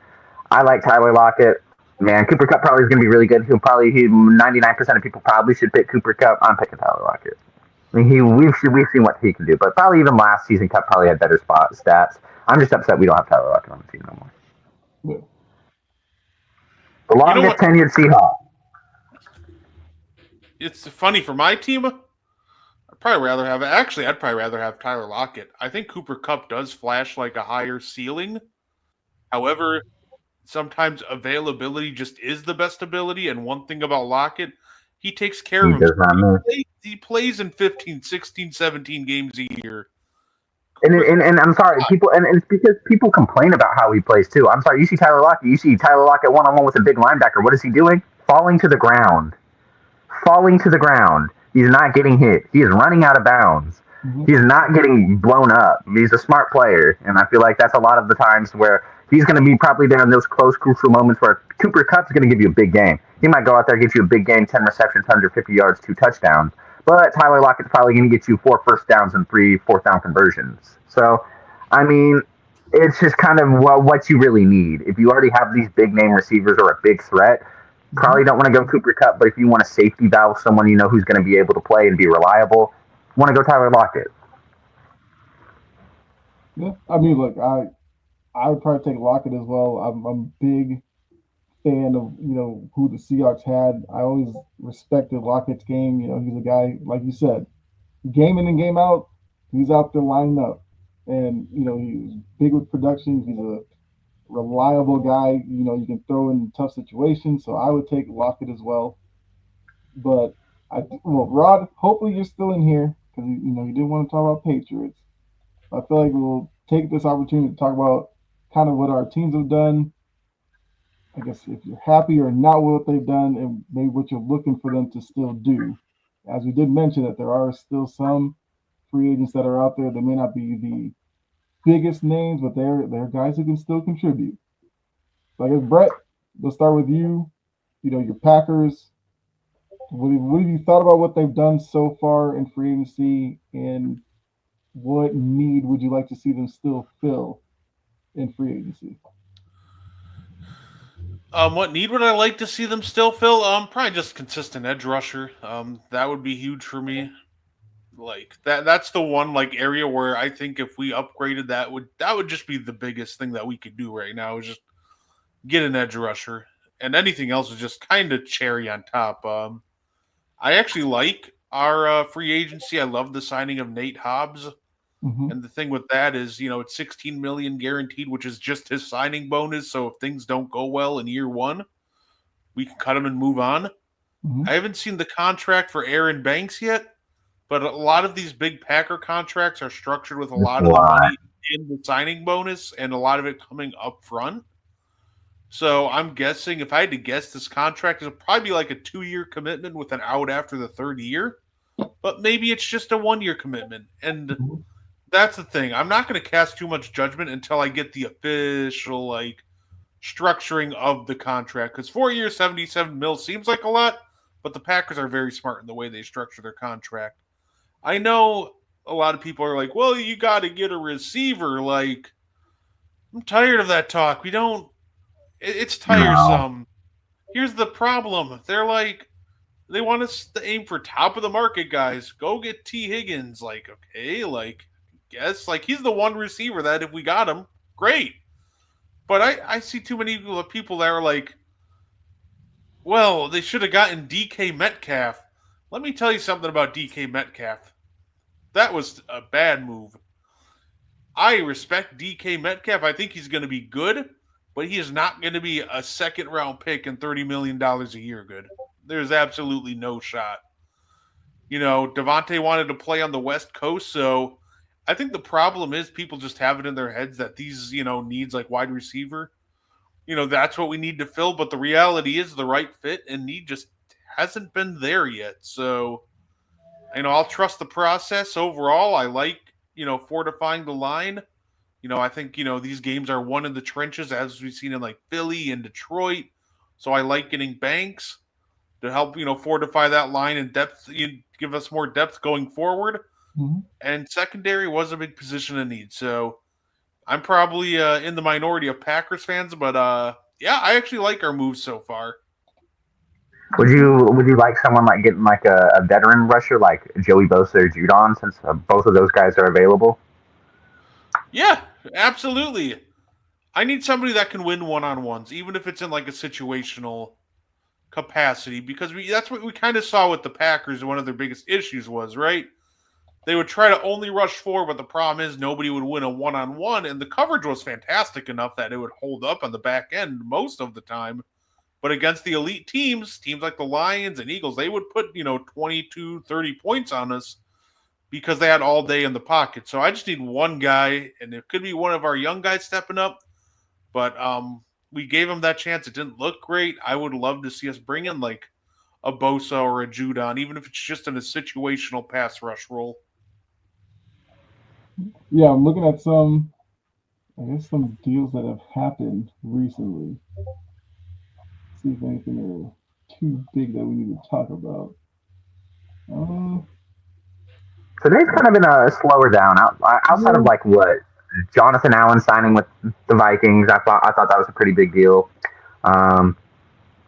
I like Tyler Lockett. Man, Cooper Kupp probably is going to be really good. 99% of people probably should pick Cooper Kupp. I'm picking Tyler Lockett. I mean, we've seen what he can do, but probably even last season, Kupp probably had better stats. I'm just upset we don't have Tyler Lockett on the team no more. Yeah. The longest tenured Seahawk. It's funny for my team. I'd probably rather have Tyler Lockett. I think Cooper Kupp does flash like a higher ceiling. However, sometimes availability just is the best ability. And one thing about Lockett, he takes care of himself. He plays in 15, 16, 17 games a year. And I'm sorry, and it's because people complain about how he plays too. I'm sorry, you see Tyler Lockett one-on-one with a big linebacker. What is he doing? Falling to the ground. He's not getting hit. He is running out of bounds. Mm-hmm. He's not getting blown up. He's a smart player, and I feel like that's a lot of the times where he's going to be probably there in those close, crucial moments where Cooper Kupp's going to give you a big game. He might go out there, get you a big game, 10 receptions, 150 yards, 2 touchdowns. But Tyler Lockett's probably going to get you 4 first downs and 3 fourth down conversions. So, I mean, it's just kind of what you really need. If you already have these big name receivers or a big threat, probably don't want to go Cooper Kupp. But if you want a safety valve, someone who's going to be able to play and be reliable, want to go Tyler Lockett. Yeah, I mean, look, I would probably take Lockett as well. I'm a big fan of who the Seahawks had. I always respected Lockett's game. He's a guy, like you said, game in and game out, he's out there lining up, and he's big with production. He's a reliable guy. You can throw in tough situations. So I would take Lockett as well. But Rod, hopefully you're still in here because you didn't want to talk about Patriots. I feel like we'll take this opportunity to talk about kind of what our teams have done. I guess if you're happy or not with what they've done and maybe what you're looking for them to still do. As we did mention that there are still some free agents that are out there. They may not be the biggest names, but they're guys who can still contribute. So I guess, Brett, we'll start with you. Your Packers. What have you thought about what they've done so far in free agency, and what need would you like to see them still fill in free agency? What need would I like to see them still fill? Probably just consistent edge rusher. That would be huge for me. Like that's the one area where I think if we upgraded that would just be the biggest thing that we could do right now is just get an edge rusher, and anything else is just kind of cherry on top. I actually like our free agency. I love the signing of Nate Hobbs. Mm-hmm. And the thing with that is, it's 16 million guaranteed, which is just his signing bonus. So if things don't go well in year one, we can cut him and move on. Mm-hmm. I haven't seen the contract for Aaron Banks yet, but a lot of these big Packer contracts are structured with a It's lot a of the lot. money in the signing bonus and a lot of it coming up front. So I'm guessing, if I had to guess, this contract is probably be like a 2-year commitment with an out after the third year, but maybe it's just a 1-year commitment. And Mm-hmm. that's the thing. I'm not going to cast too much judgment until I get the official structuring of the contract. Because 4 years, 77 mil seems like a lot, but the Packers are very smart in the way they structure their contract. I know a lot of people are like, "Well, you got to get a receiver." Like, I'm tired of that talk. We don't. It's No. tiresome. Here's the problem. They're like, they want us to aim for top of the market guys. Go get T. Higgins. Like, okay, guess he's the one receiver that if we got him, great. But I see too many people that are like, well, they should have gotten DK Metcalf. Let me tell you something about DK Metcalf. That was a bad move. I respect DK Metcalf. I think he's going to be good, but he is not going to be a second round pick and $30 million a year good. There's absolutely no shot. Devontae wanted to play on the West Coast, so I think the problem is people just have it in their heads that these, needs like wide receiver, that's what we need to fill. But the reality is the right fit and need just hasn't been there yet. So, I'll trust the process overall. I like, fortifying the line. I think, these games are won in the trenches as we've seen in like Philly and Detroit. So I like getting Banks to help, fortify that line and depth, give us more depth going forward. Mm-hmm. And secondary was a big position of need. So I'm probably in the minority of Packers fans, but yeah, I actually like our moves so far. Would you like someone like getting like a veteran rusher like Joey Bosa or Judon since both of those guys are available? Yeah, absolutely. I need somebody that can win one-on-ones, even if it's in like a situational capacity, because that's what we kind of saw with the Packers. One of their biggest issues was, right? They would try to only rush forward, but the problem is nobody would win a one-on-one, and the coverage was fantastic enough that it would hold up on the back end most of the time. But against the elite teams like the Lions and Eagles, they would put, 22, 30 points on us because they had all day in the pocket. So I just need one guy, and it could be one of our young guys stepping up. But we gave him that chance. It didn't look great. I would love to see us bring in like a Bosa or a Judon, even if it's just in a situational pass rush role. Yeah, I'm looking at I guess some deals that have happened recently. See if anything are too big that we need to talk about. Uh, Today's kind of been a slower down outside of yeah, like what Jonathan Allen signing with the Vikings. I thought that was a pretty big deal. Um,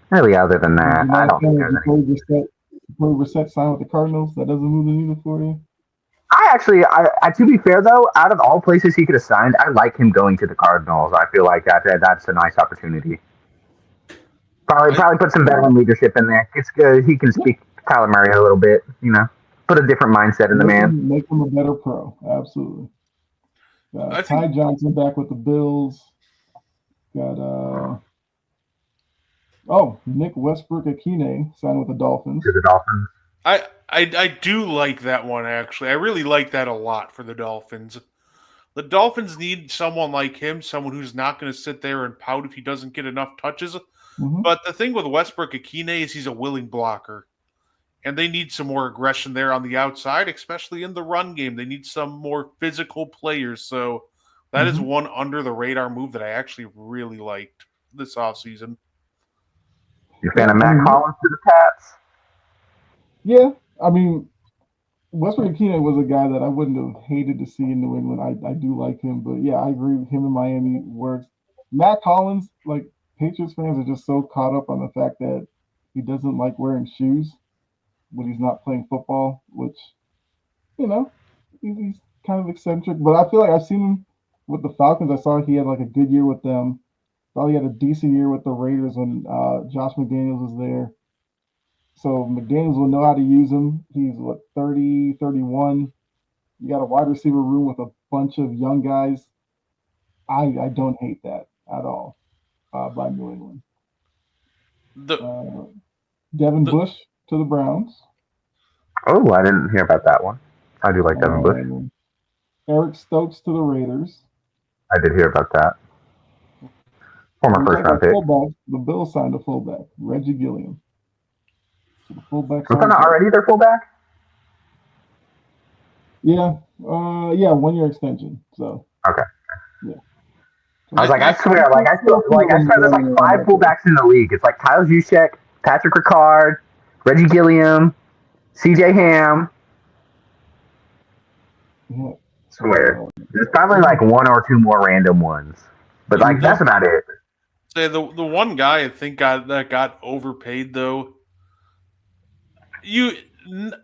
Really, other than that, you're I not don't think saying there's any. before Brissett signed with the Cardinals, that doesn't move the needle for you. To be fair though, out of all places he could have signed, I like him going to the Cardinals. I feel like that's a nice opportunity. Probably I probably put some veteran leadership in there. It's good. He can Yeah, speak Kyler Murray a little bit. Put a different mindset in the man. make him a better pro. Absolutely. I Ty think Johnson back with the Bills. Got Nick Westbrook Akine signed with the To Dolphins. the Dolphins. I do like that one actually. I really like that a lot for the Dolphins. The Dolphins need someone like him, someone who's not going to sit there and pout if he doesn't get enough touches. Mm-hmm. But the thing with Westbrook Akine is he's a willing blocker. And they need some more aggression there on the outside, especially in the run game. They need some more physical players. So that is Mm-hmm. one under the radar move that I actually really liked this offseason. You a fan Yeah, of I Matt mean, Collins to the Pats? yeah, I mean, Westbrook Akine was a guy that I wouldn't have hated to see in New England. I do like him, but yeah, I agree with him in Miami works. Matt Collins, like Patriots fans are just so caught up on the fact that he doesn't like wearing shoes when he's not playing football, which you know he's kind of eccentric. But I feel like I've seen him with the Falcons. I saw he had like a good year with them. Thought he had a decent year with the Raiders when Josh McDaniels was there. So McDaniels will know how to use him. He's what 30, 31. You got a wide receiver room with a bunch of young guys. I don't hate that at all by New England. The Uh, Devin the Bush to the Browns. Oh, I didn't hear about that one. I do like Devin Bush. Um, Eric Stokes to the Raiders. I did hear about that. And Former we first talk round about pick. fullbacks. The Bills signed a fullback, Reggie Gilliam. So the fullbacks Was are that not good. already their fullback? Yeah, yeah, 1 year extension. So Okay. yeah, I was so like, I swear, I them swear, there's like running around five out there. fullbacks in the league. It's like Kyle Juszczyk, Patrick Ricard, Reggie Gilliam, C.J. Ham. Yeah. Swear, there's probably Yeah. like one or two more random ones, but you like Mhm. that's about it. say the one guy I think got overpaid though.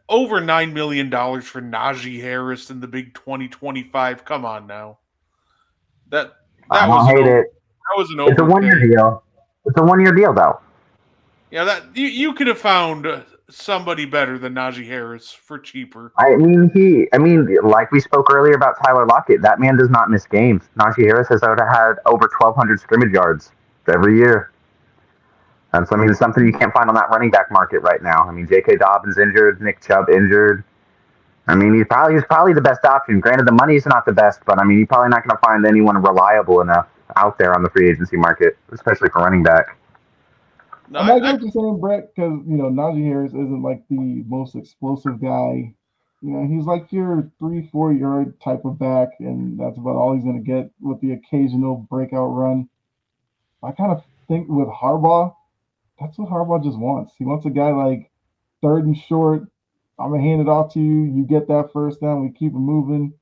Over $9 million for Najee Harris in the big 2025. Come on now, that I that was don't an hate over it. that was an It's a 1 year overpay. deal. It's a 1 year deal though. Yeah, that you could have found somebody better than Najee Harris for cheaper. Like we spoke earlier about Tyler Lockett, that man does not miss games. Najee Harris has had over 1,200 scrimmage yards every year. And so, something you can't find on that running back market right now. J.K. Dobbins injured, Nick Chubb injured. He's probably the best option. Granted, the money's not the best, but you're probably not going to find anyone reliable enough out there on the free agency market, especially for running back. No, And I get what you're saying, Brett, because Najee Harris isn't like the most explosive guy. He's like your 3, 4 yard type of back, and that's about all he's gonna get with the occasional breakout run. I kind of think with Harbaugh, that's what Harbaugh just wants. He wants a guy like third and short. I'm gonna hand it off to you. You get that first down. We keep it moving.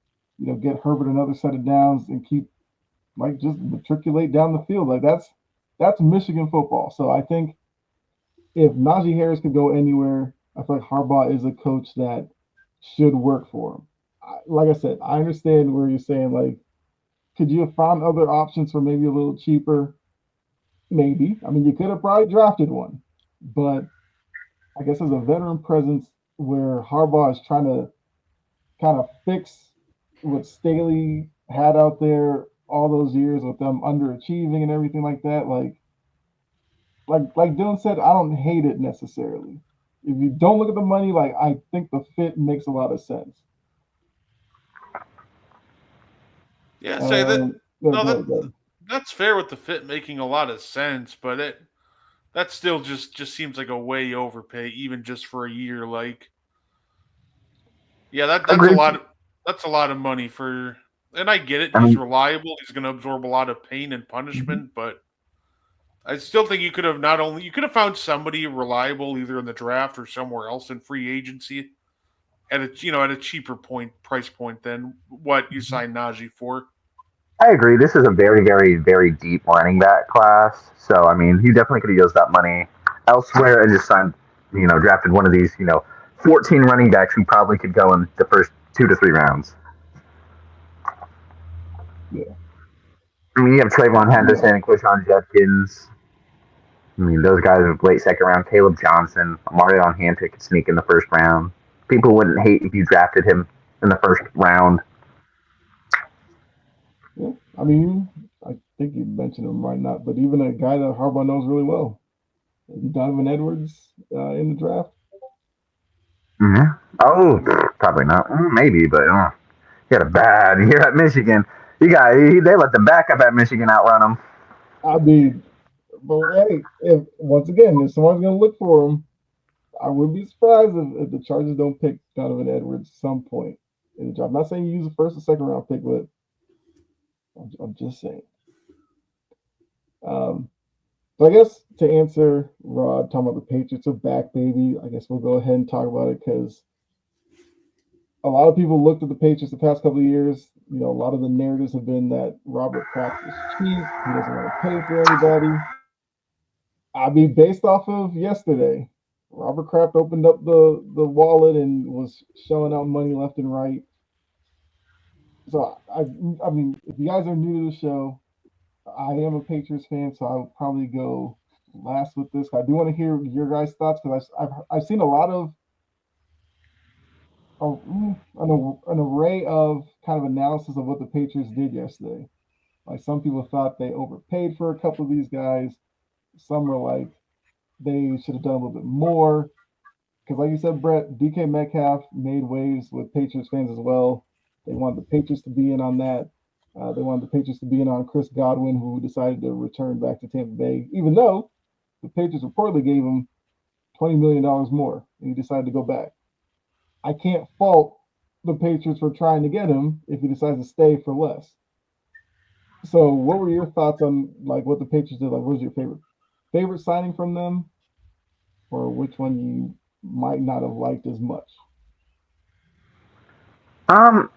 Get Herbert another set of downs and keep like just matriculate down the field. Like that's Michigan football. So I think if Najee Harris could go anywhere, I feel like Harbaugh is a coach that should work for him. Like I said, I understand where you're saying like, could you have found other options for maybe a little cheaper? Maybe. You could have probably drafted one, but I guess as a veteran presence where Harbaugh is trying to kind of fix what Staley had out there all those years with them underachieving and everything like that. Like Dylan said, I don't hate it necessarily. If you don't look at the money, like I think the fit makes a lot of sense. yeah, say that. Yeah, No, go ahead, go ahead. that's fair with the fit making a lot of sense, but that still just seems like a way overpay, even just for a year. Like, yeah, Agreed. that's a lot of money for. And I get it. I He's mean, reliable. He's going to absorb a lot of pain and Mm-hmm. punishment, but I still think you could have not only you could have found somebody reliable either in the draft or somewhere else in free agency at at a cheaper price point than what you Mm-hmm. signed Najee for. I agree. This is a very, very, very deep running back class. So, he definitely could have used that money elsewhere and just signed, drafted one of these, 14 running backs who probably could go in the first 2 to 3 rounds. Yeah, You have Trayvon yeah, Henderson and Quishon Judkins. Those guys are late second round. Caleb Johnson, Mario Hantic could sneak in the first round. People wouldn't hate if you drafted him in the first round. yeah. I think you mentioned him right now, but even a guy that Harbaugh knows really well, Donovan Edwards in the draft. Mm-hmm. Oh, probably not. Maybe, but he had a bad year at Michigan. They let the backup at Michigan outrun him. I mean, but hey, if once again, if someone's gonna look for him, I would be surprised if the Chargers don't pick Donovan Edwards some point in the draft. I'm not saying you use a first or second round pick, but I'm just saying. Um, so I guess to answer Rod talking about the Patriots are back, baby. I guess we'll go ahead and talk about it because a lot of people looked at the Patriots the past couple of years. A lot of the narratives have been that Robert Kraft is cheap. He doesn't want to pay for anybody. Based off of yesterday, Robert Kraft opened up the wallet and was shelling out money left and right. So if you guys are new to the show, I am a Patriots fan, so I would probably go last with this. I do want to hear your guys' thoughts because I've seen a lot of an array of kind of analysis of what the Patriots did yesterday. Like some people thought they overpaid for a couple of these guys. Some were like they should have done a little bit more. Because, like you said, Brett, DK Metcalf made waves with Patriots fans as well. They wanted the Patriots to be in on that. They wanted the Patriots to be in on Chris Godwin, who decided to return back to Tampa Bay, even though the Patriots reportedly gave him $20 million more, and he decided to go back. I can't fault the Patriots for trying to get him if he decides to stay for less. So, what were your thoughts on like what the Patriots did? Like, what was your favorite signing from them, or which one you might not have liked as much? Um,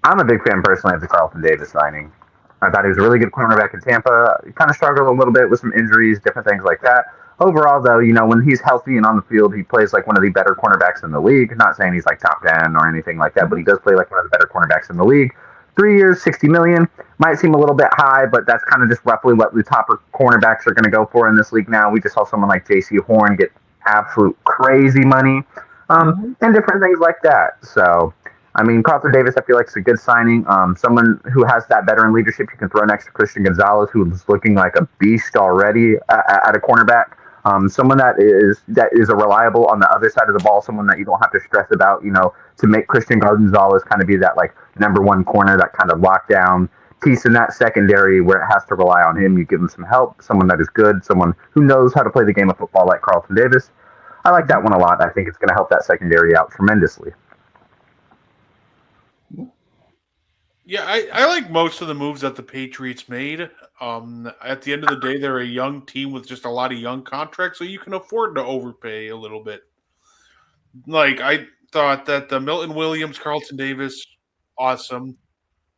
I'm a big fan personally of the Carlton Davis signing. I thought he was a really good cornerback in Tampa. He kind of struggled a little bit with some injuries, different things like that. Overall, though, when he's healthy and on the field, he plays like one of the better cornerbacks in the league. Not saying he's like top 10 or anything like that, but he does play like one of the better cornerbacks in the league. 3 years, 60 million might seem a little bit high, but that's kind of just roughly what the top cornerbacks are going to go for in this league now. We just saw someone like J.C. Horn get absolute crazy money, and different things like that. So I mean, Carlton Davis, I feel like, is a good signing. Someone who has that veteran leadership you can throw next to Christian Gonzalez, who's looking like a beast already at a cornerback. Someone that is a reliable on the other side of the ball. Someone that you don't have to stress about, to make Christian Gonzalez kind of be that like number one corner, that kind of lockdown piece in that secondary where it has to rely on him. You give him some help. Someone that is good. Someone who knows how to play the game of football like Carlton Davis. I like that one a lot. I think it's going to help that secondary out tremendously. Yeah, I like most of the moves that the Patriots made. At the end of the day, they're a young team with just a lot of young contracts, so you can afford to overpay a little bit. Like, I thought that the Milton Williams, Carlton Davis, awesome.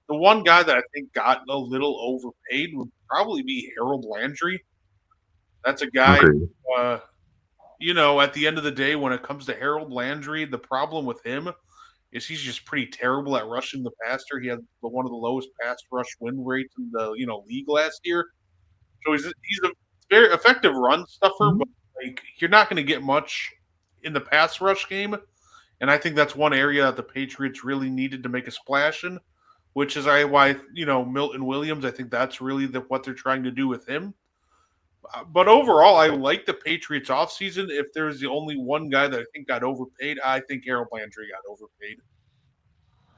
The one guy that I think got a little overpaid would probably be Harold Landry. That's a guy, Agreed. uh, at the end of the day, when it comes to Harold Landry, the problem with him is he's just pretty terrible at rushing the passer. He had one of the lowest pass rush win rates in the league last year. So he's a very effective run stuffer, but like you're not going to get much in the pass rush game. And I think that's one area that the Patriots really needed to make a splash in, which is why Milton Williams. I think that's really what they're trying to do with him. But overall, I like the Patriots offseason. If there's the only one guy that I think got overpaid, I think Harold Landry got overpaid.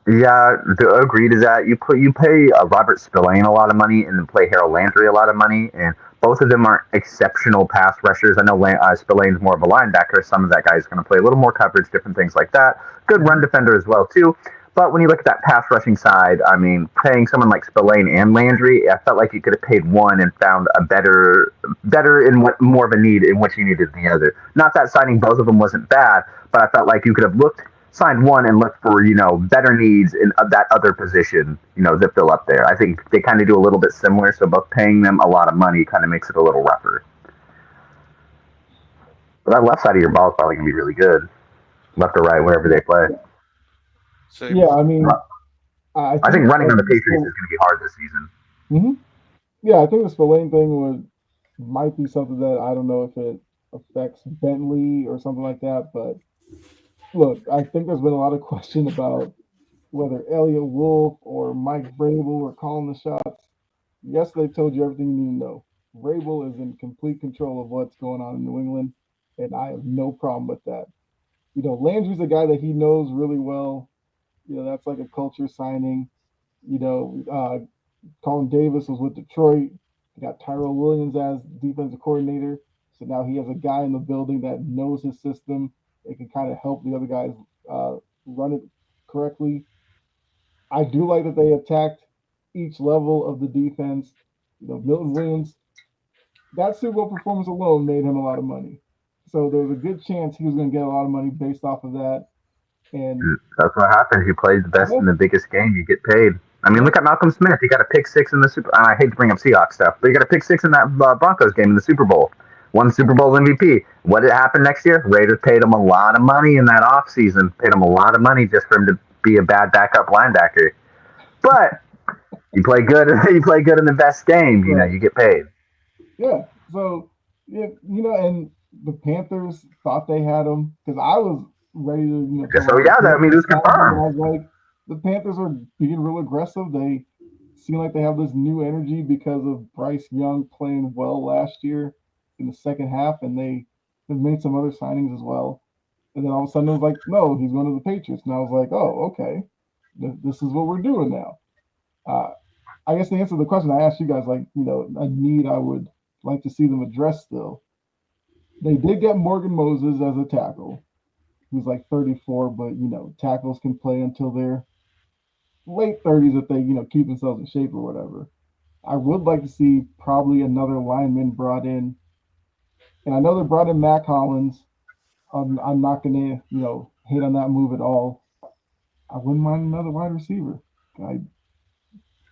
Yeah, agreed to that. You pay Robert Spillane a lot of money, and then play Harold Landry a lot of money, and both of them are exceptional pass rushers. I know Spillane's more of a linebacker. Some of that guy's going to play a little more coverage, different things like that. Good run defender as well too. But when you look at that pass rushing side, I mean, paying someone like Spillane and Landry, I felt like you could have paid one and found a better in what more of a need in what you needed in the other. Not that signing both of them wasn't bad, but I felt like you could have signed one and looked for better needs in that other position, to fill up there. I think they kind of do a little bit similar, so both paying them a lot of money kind of makes it a little rougher. But that left side of your ball is probably going to be really good, left or right, wherever they play. Same. Yeah, I mean, I think running on the Patriots is going to be hard this season. Mm-hmm. Yeah, I think the Spillane thing might be something that I don't know if it affects Bentley or something like that. But look, I think there's been a lot of question about whether Elliott Wolf or Mike Vrabel were calling the shots. Yesterday told you everything you need to know. Vrabel is in complete control of what's going on in New England, and I have no problem with that. Landry's a guy that he knows really well. That's like a culture signing. Colin Davis was with Detroit. He got Tyrell Williams as defensive coordinator. So now he has a guy in the building that knows his system. It can kind of help the other guys run it correctly. I do like that they attacked each level of the defense. Milton Williams, that Super Bowl performance alone made him a lot of money. So there was a good chance he was going to get a lot of money based off of that. And that's what happens. You play the best in the biggest game, you get paid. I mean, look at Malcolm Smith. He got a pick six in the Super. I hate to bring up Seahawks stuff, but he got a pick six in that Broncos game in the Super Bowl. Won Super Bowl MVP. What did happen next year? Raiders paid him a lot of money in that offseason. Paid him a lot of money just for him to be a bad backup linebacker. But You play good. You play good in the best game. Right. You get paid. Yeah. So, yeah, and the Panthers thought they had him because I was ready to, tell So them the yeah, I mean, it Panthers was had him, but confirmed. I was like, the Panthers are being real aggressive. They seem like they have this new energy because of Bryce Young playing well last year in the second half, and they have made some other signings as well. And then all of a sudden it was like, no, he's going to the Patriots. And I was like, oh, okay, this is what we're doing now. Uh, I guess to answer the question I asked you guys, like, a need I would like to see them address still. They did get Morgan Moses as a tackle. He's like 34, but, tackles can play until they're late 30s if they, keep themselves in shape or whatever. I would like to see probably another lineman brought in. And I know they brought in Mac Hollins. I'm not going to, hate on that move at all. I wouldn't mind another wide receiver.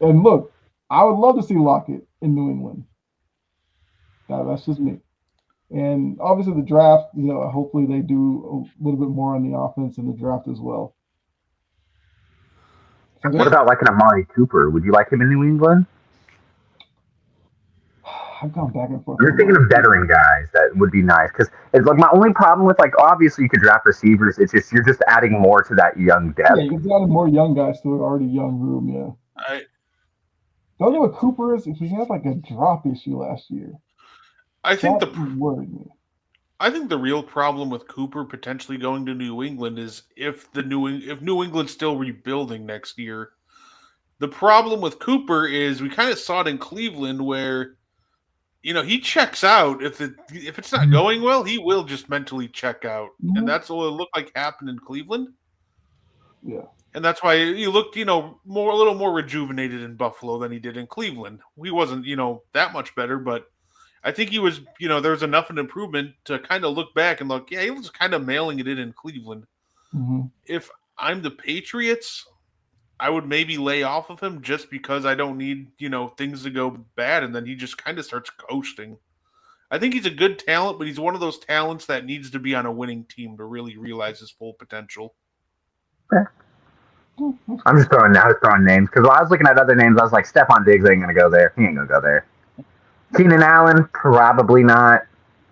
And look, I would love to see Lockett in New England. That's just me. And obviously the draft, hopefully they do a little bit more on the offense in the draft as well. So What about like an Amari Cooper? Would you like him in New England? I've gone back and forth I'm on just thinking Amari of veteran Cooper. guys that would be nice because it's like my only problem with like obviously you could draft receivers. It's just you're just adding more to that young Yeah, depth. you've got more young guys to an already young room, yeah. I The only with Cooper is he had like a drop issue last year. I think That worried me. I think the real problem with Cooper potentially going to New England is if New England's still rebuilding next year. The problem with Cooper is we kind of saw it in Cleveland where he checks out if it's not going well, he will just mentally check out. And Mm-hmm. that's what it looked like happened in Cleveland. Yeah. And that's why he looked, a little more rejuvenated in Buffalo than he did in Cleveland. He wasn't, that much better, but I think he was, there was enough an improvement to kind of look back and look, yeah, he was kind of mailing it in Cleveland. Mm-hmm. If I'm the Patriots, I would maybe lay off of him just because I don't need, things to go bad, and then he just kind of starts coasting. I think he's a good talent, but he's one of those talents that needs to be on a winning team to really realize his full potential. I'm just throwing names because while I was looking at other names, I was like, Stephon Diggs ain't gonna go there. He ain't gonna go there. Keenan Allen, probably not.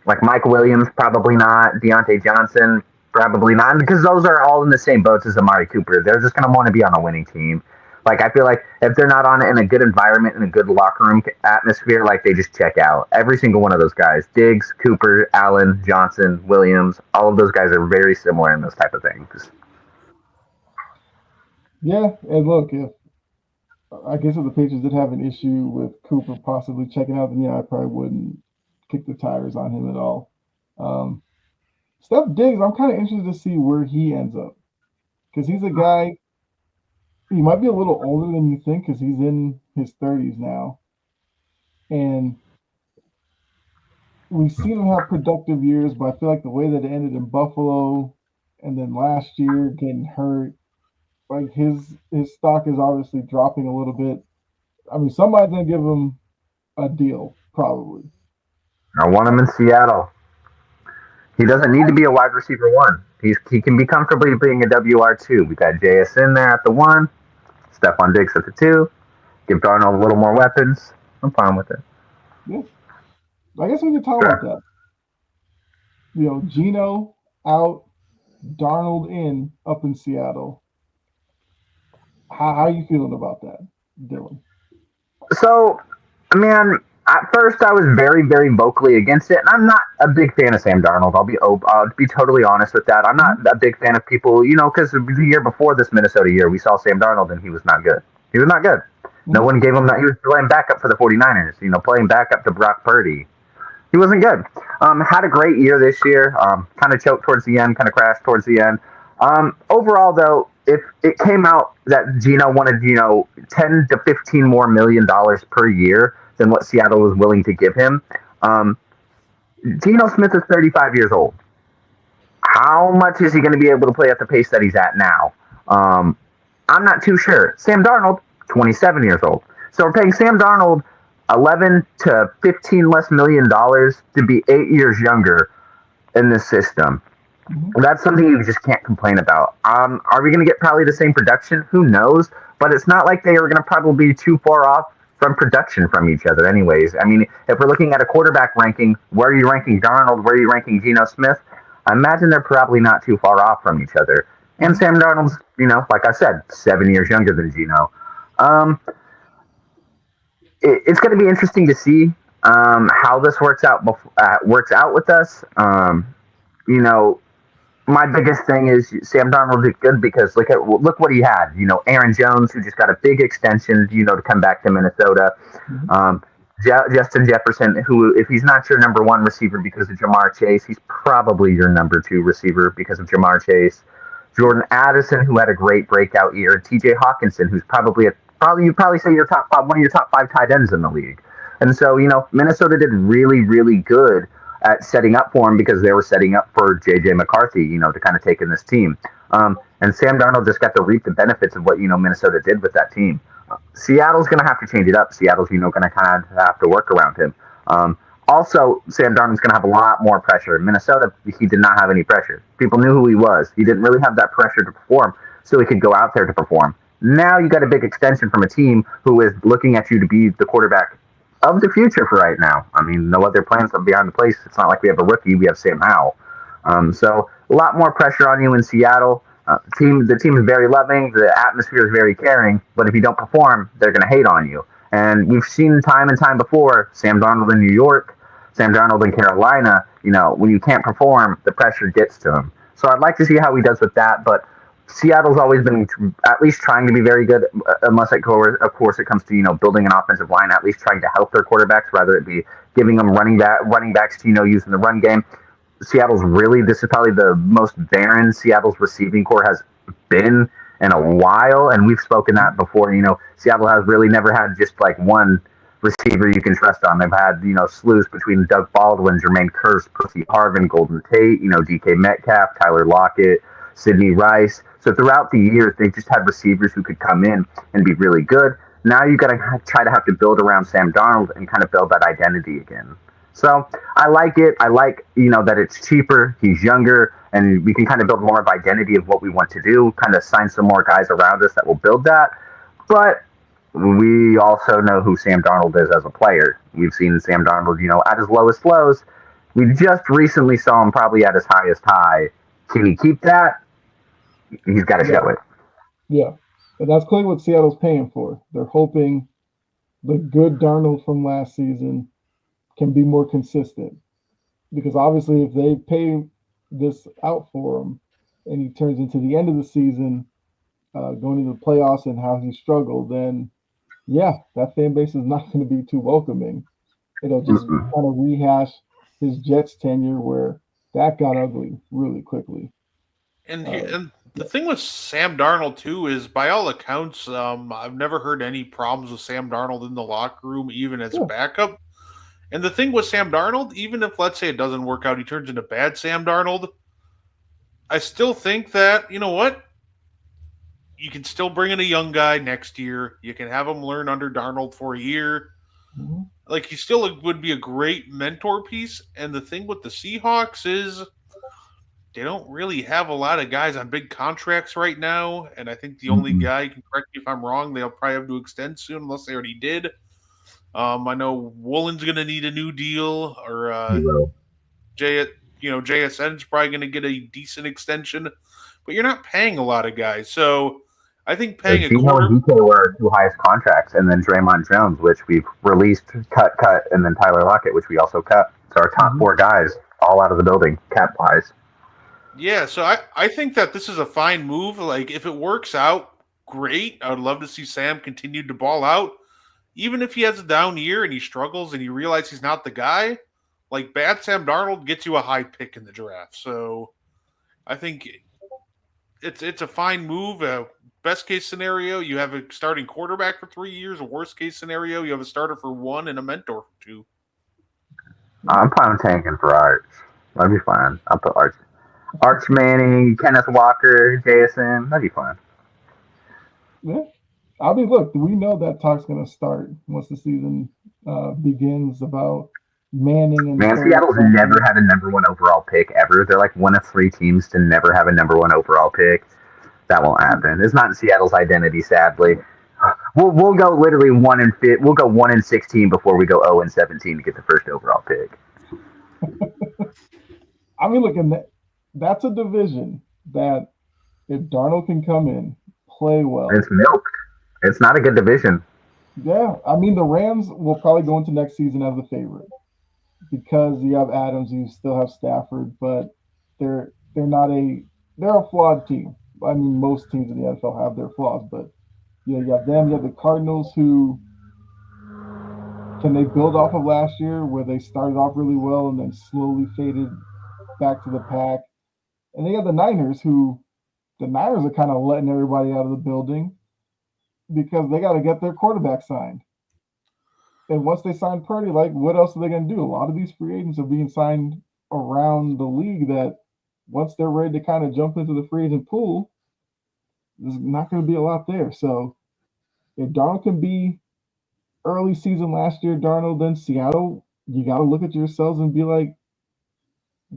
Like Mike Williams, probably not. Deontay Johnson, probably not. Because those are all in the same boats as Amari Cooper. They're just gonna want to be on a winning team. Like I feel like if they're not on it in a good environment, in a good locker room atmosphere, like they just check out. Every single one of those guys, Diggs, Cooper, Allen, Johnson, Williams, all of those guys are very similar in those type of things. Yeah, and look, if the Patriots did have an issue with Cooper possibly checking out, then yeah, I probably wouldn't kick the tires on him at all. Um, Steph Diggs, I'm kind of interested to see where he ends up because he's a guy. He might be a little older than you think because he's in his 30s now, and we've seen him have productive years. But I feel like the way that it ended in Buffalo, and then last year getting hurt, like his stock is obviously dropping a little bit. I mean, somebody's gonna give him a deal, probably. I want him in Seattle. He doesn't need to be a wide receiver one. He can be comfortably being a WR2. We got JSN there at the one, Stephon Diggs at the two. Give Darnold a little more weapons. I'm fine with it. Yeah, I guess we could talk about that. Geno out, Darnold in, up in Seattle. How are you feeling about that, Dylan? So, man, at first I was very, very vocally against it, and I'm not a big fan of Sam Darnold. I'll be totally honest with that. I'm not a big fan of people, because the year before this Minnesota year, we saw Sam Darnold, and he was not good. He was not good. No one gave him that. He was playing backup for the 49ers, playing backup to Brock Purdy. He wasn't good. Had a great year this year. Kind of choked towards the end, kind of crashed towards the end. Overall, though, if it came out that Geno wanted, $10 to $15 more million per year than what Seattle was willing to give him, Geno Smith is 35 years old. How much is he going to be able to play at the pace that he's at now? I'm not too sure. Sam Darnold, 27 years old. So we're paying Sam Darnold 11 to 15 less million dollars to be 8 years younger in this system. That's something you just can't complain about. Are we going to get probably the same production? Who knows? but it's not like they are going to probably be too far off from production from each other anyways. I mean, if we're looking at a quarterback ranking, where are you ranking Darnold? Where are you ranking Geno Smith? I imagine they're probably not too far off from each other. And Sam Darnold's, like I said, 7 years younger than Geno. It's going to be interesting to see how this works out with us. You know, my biggest thing is Sam Darnold did good because look what he had. Aaron Jones, who just got a big extension, to come back to Minnesota. Justin Jefferson, who, if he's not your number one receiver because of Jamar Chase, he's probably your number two receiver because of Jamar Chase. Jordan Addison, who had a great breakout year, and T.J. Hawkinson, who's probably you'd probably say one of your top five tight ends in the league. And so, Minnesota did really, really good at setting up for him because they were setting up for J.J. McCarthy, to kind of take in this team. And Sam Darnold just got to reap the benefits of what, Minnesota did with that team. Seattle's going to have to change it up. Seattle's, going to kind of have to work around him. Also, Sam Darnold's going to have a lot more pressure. In Minnesota, he did not have any pressure. People knew who he was. He didn't really have that pressure to perform, so he could go out there to perform. Now you got a big extension from a team who is looking at you to be the quarterback of the future for right now. I mean, no other plans behind the place. It's not like we have a rookie. We have Sam Howell. So a lot more pressure on you in Seattle. The team is very loving. The atmosphere is very caring. But if you don't perform, they're going to hate on you. And we've seen time and time before, Sam Darnold in New York, Sam Darnold in Carolina, when you can't perform, the pressure gets to him. So I'd like to see how he does with that. But Seattle's always been at least trying to be very good, unless, of course, it comes to, building an offensive line, at least trying to help their quarterbacks, rather it be giving them running backs to, using the run game. This is probably the most barren Seattle's receiving core has been in a while, and we've spoken that before. Seattle has really never had just like one receiver you can trust on. They've had, slews between Doug Baldwin, Jermaine Kearse, Percy Harvin, Golden Tate, DK Metcalf, Tyler Lockett, Sidney Rice. So throughout the years, they've just had receivers who could come in and be really good. Now you got to try to have to build around Sam Darnold and kind of build that identity again. So I like it. I like, that it's cheaper. He's younger, and we can kind of build more of identity of what we want to do, kind of sign some more guys around us that will build that. But we also know who Sam Darnold is as a player. We've seen Sam Darnold, at his lowest lows. We just recently saw him probably at his highest high. Can he keep that? He's got to show it. Yeah. And that's clearly what Seattle's paying for. They're hoping the good Darnold from last season can be more consistent. Because obviously if they pay this out for him and he turns into the end of the season, going into the playoffs and how he struggled, then that fan base is not going to be too welcoming. It'll just kind of rehash his Jets tenure where that got ugly really quickly. And the thing with Sam Darnold, too, is by all accounts, I've never heard any problems with Sam Darnold in the locker room, even as a backup. And the thing with Sam Darnold, even if, let's say, it doesn't work out, he turns into bad Sam Darnold, I still think that, you know what? You can still bring in a young guy next year. You can have him learn under Darnold for a year. Mm-hmm. Like, he still would be a great mentor piece. And the thing with the Seahawks is they don't really have a lot of guys on big contracts right now. And I think the only guy, you can correct me if I'm wrong, they'll probably have to extend soon unless they already did. I know Woolen's going to need a new deal, or JSN's probably going to get a decent extension, but you're not paying a lot of guys. So I think paying a quarter. and DK were our two highest contracts, and then Draymond Jones, which we've released, cut, and then Tyler Lockett, which we also cut. So our top four guys all out of the building, cap-wise. Yeah, so I think that this is a fine move. Like, if it works out, great. I would love to see Sam continue to ball out. Even if he has a down year and he struggles and you realize he's not the guy, like bad Sam Darnold gets you a high pick in the draft. So I think it's a fine move. Best case scenario, you have a starting quarterback for 3 years. A worst case scenario, you have a starter for 1 and a mentor for 2. I'm planning tanking for Arch. That'd be fine. I'll put Arch Manning, Kenneth Walker, JSN. That'd be fine. Yeah. I mean, look, we know that talk's going to start once the season begins about Manning. Seattle's never had a number 1 overall pick ever. They're like one of 3 teams to never have a number 1 overall pick. That won't happen. It's not Seattle's identity, sadly. We'll go literally 1-5. We'll go 1-16 before we go 0-17 to get the first overall pick. I mean, look, and that's a division that if Darnold can come in, play well. It's milk. It's not a good division. Yeah, I mean, the Rams will probably go into next season as the favorite because you have Adams, you still have Stafford, but they're a flawed team. I mean, most teams in the NFL have their flaws, but you have them. You have the Cardinals, who can they build off of last year, where they started off really well and then slowly faded back to the pack. And they got the Niners, who the Niners are kind of letting everybody out of the building because they got to get their quarterback signed. And once they sign Purdy, like, what else are they going to do? A lot of these free agents are being signed around the league that once they're ready to kind of jump into the free agent pool, there's not going to be a lot there. So if Darnold can be early season last year, Darnold, then Seattle, you got to look at yourselves and be like,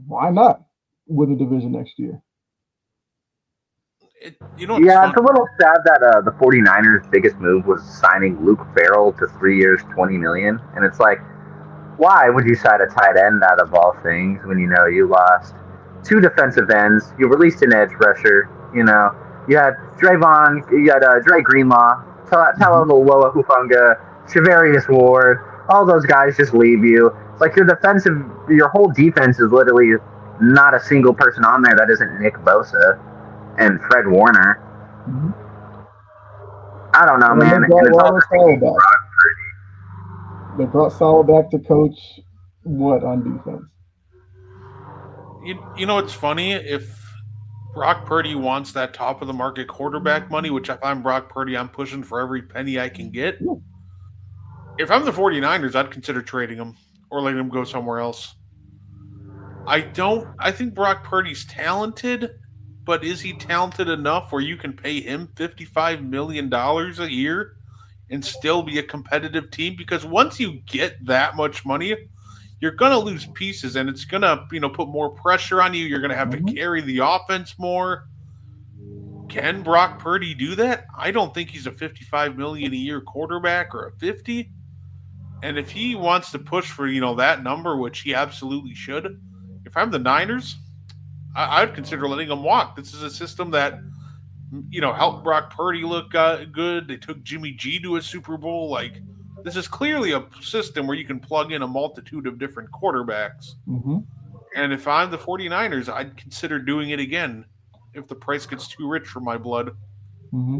why not win the division next year? It's a little sad that the 49ers' biggest move was signing Luke Farrell to 3 years, $20 million. And it's like, why would you sign a tight end out of all things when you know you lost 2 defensive ends, you released an edge rusher, you had Drayvon, you had Dre Greenlaw, Talanoa Hufanga, Shavarius Ward, all those guys just leave you. It's like your whole defense is literally not a single person on there that isn't Nick Bosa and Fred Warner. Mm-hmm. I don't know, man. They brought Salah back to coach what on defense? You know, it's funny, if Brock Purdy wants that top of the market quarterback money, which if I'm Brock Purdy, I'm pushing for every penny I can get. Yeah. If I'm the 49ers, I'd consider trading him or letting him go somewhere else. I think Brock Purdy's talented, but is he talented enough where you can pay him $55 million a year and still be a competitive team? Because once you get that much money, you're going to lose pieces, and it's going to, put more pressure on you. You're going to have to carry the offense more. Can Brock Purdy do that? I don't think he's a $55 million a year quarterback or a 50. And if he wants to push for, that number, which he absolutely should, if I'm the Niners, I'd consider letting him walk. This is a system that, helped Brock Purdy look good. They took Jimmy G to a Super Bowl. Like, this is clearly a system where you can plug in a multitude of different quarterbacks. Mm-hmm. And if I'm the 49ers, I'd consider doing it again if the price gets too rich for my blood. Mm-hmm.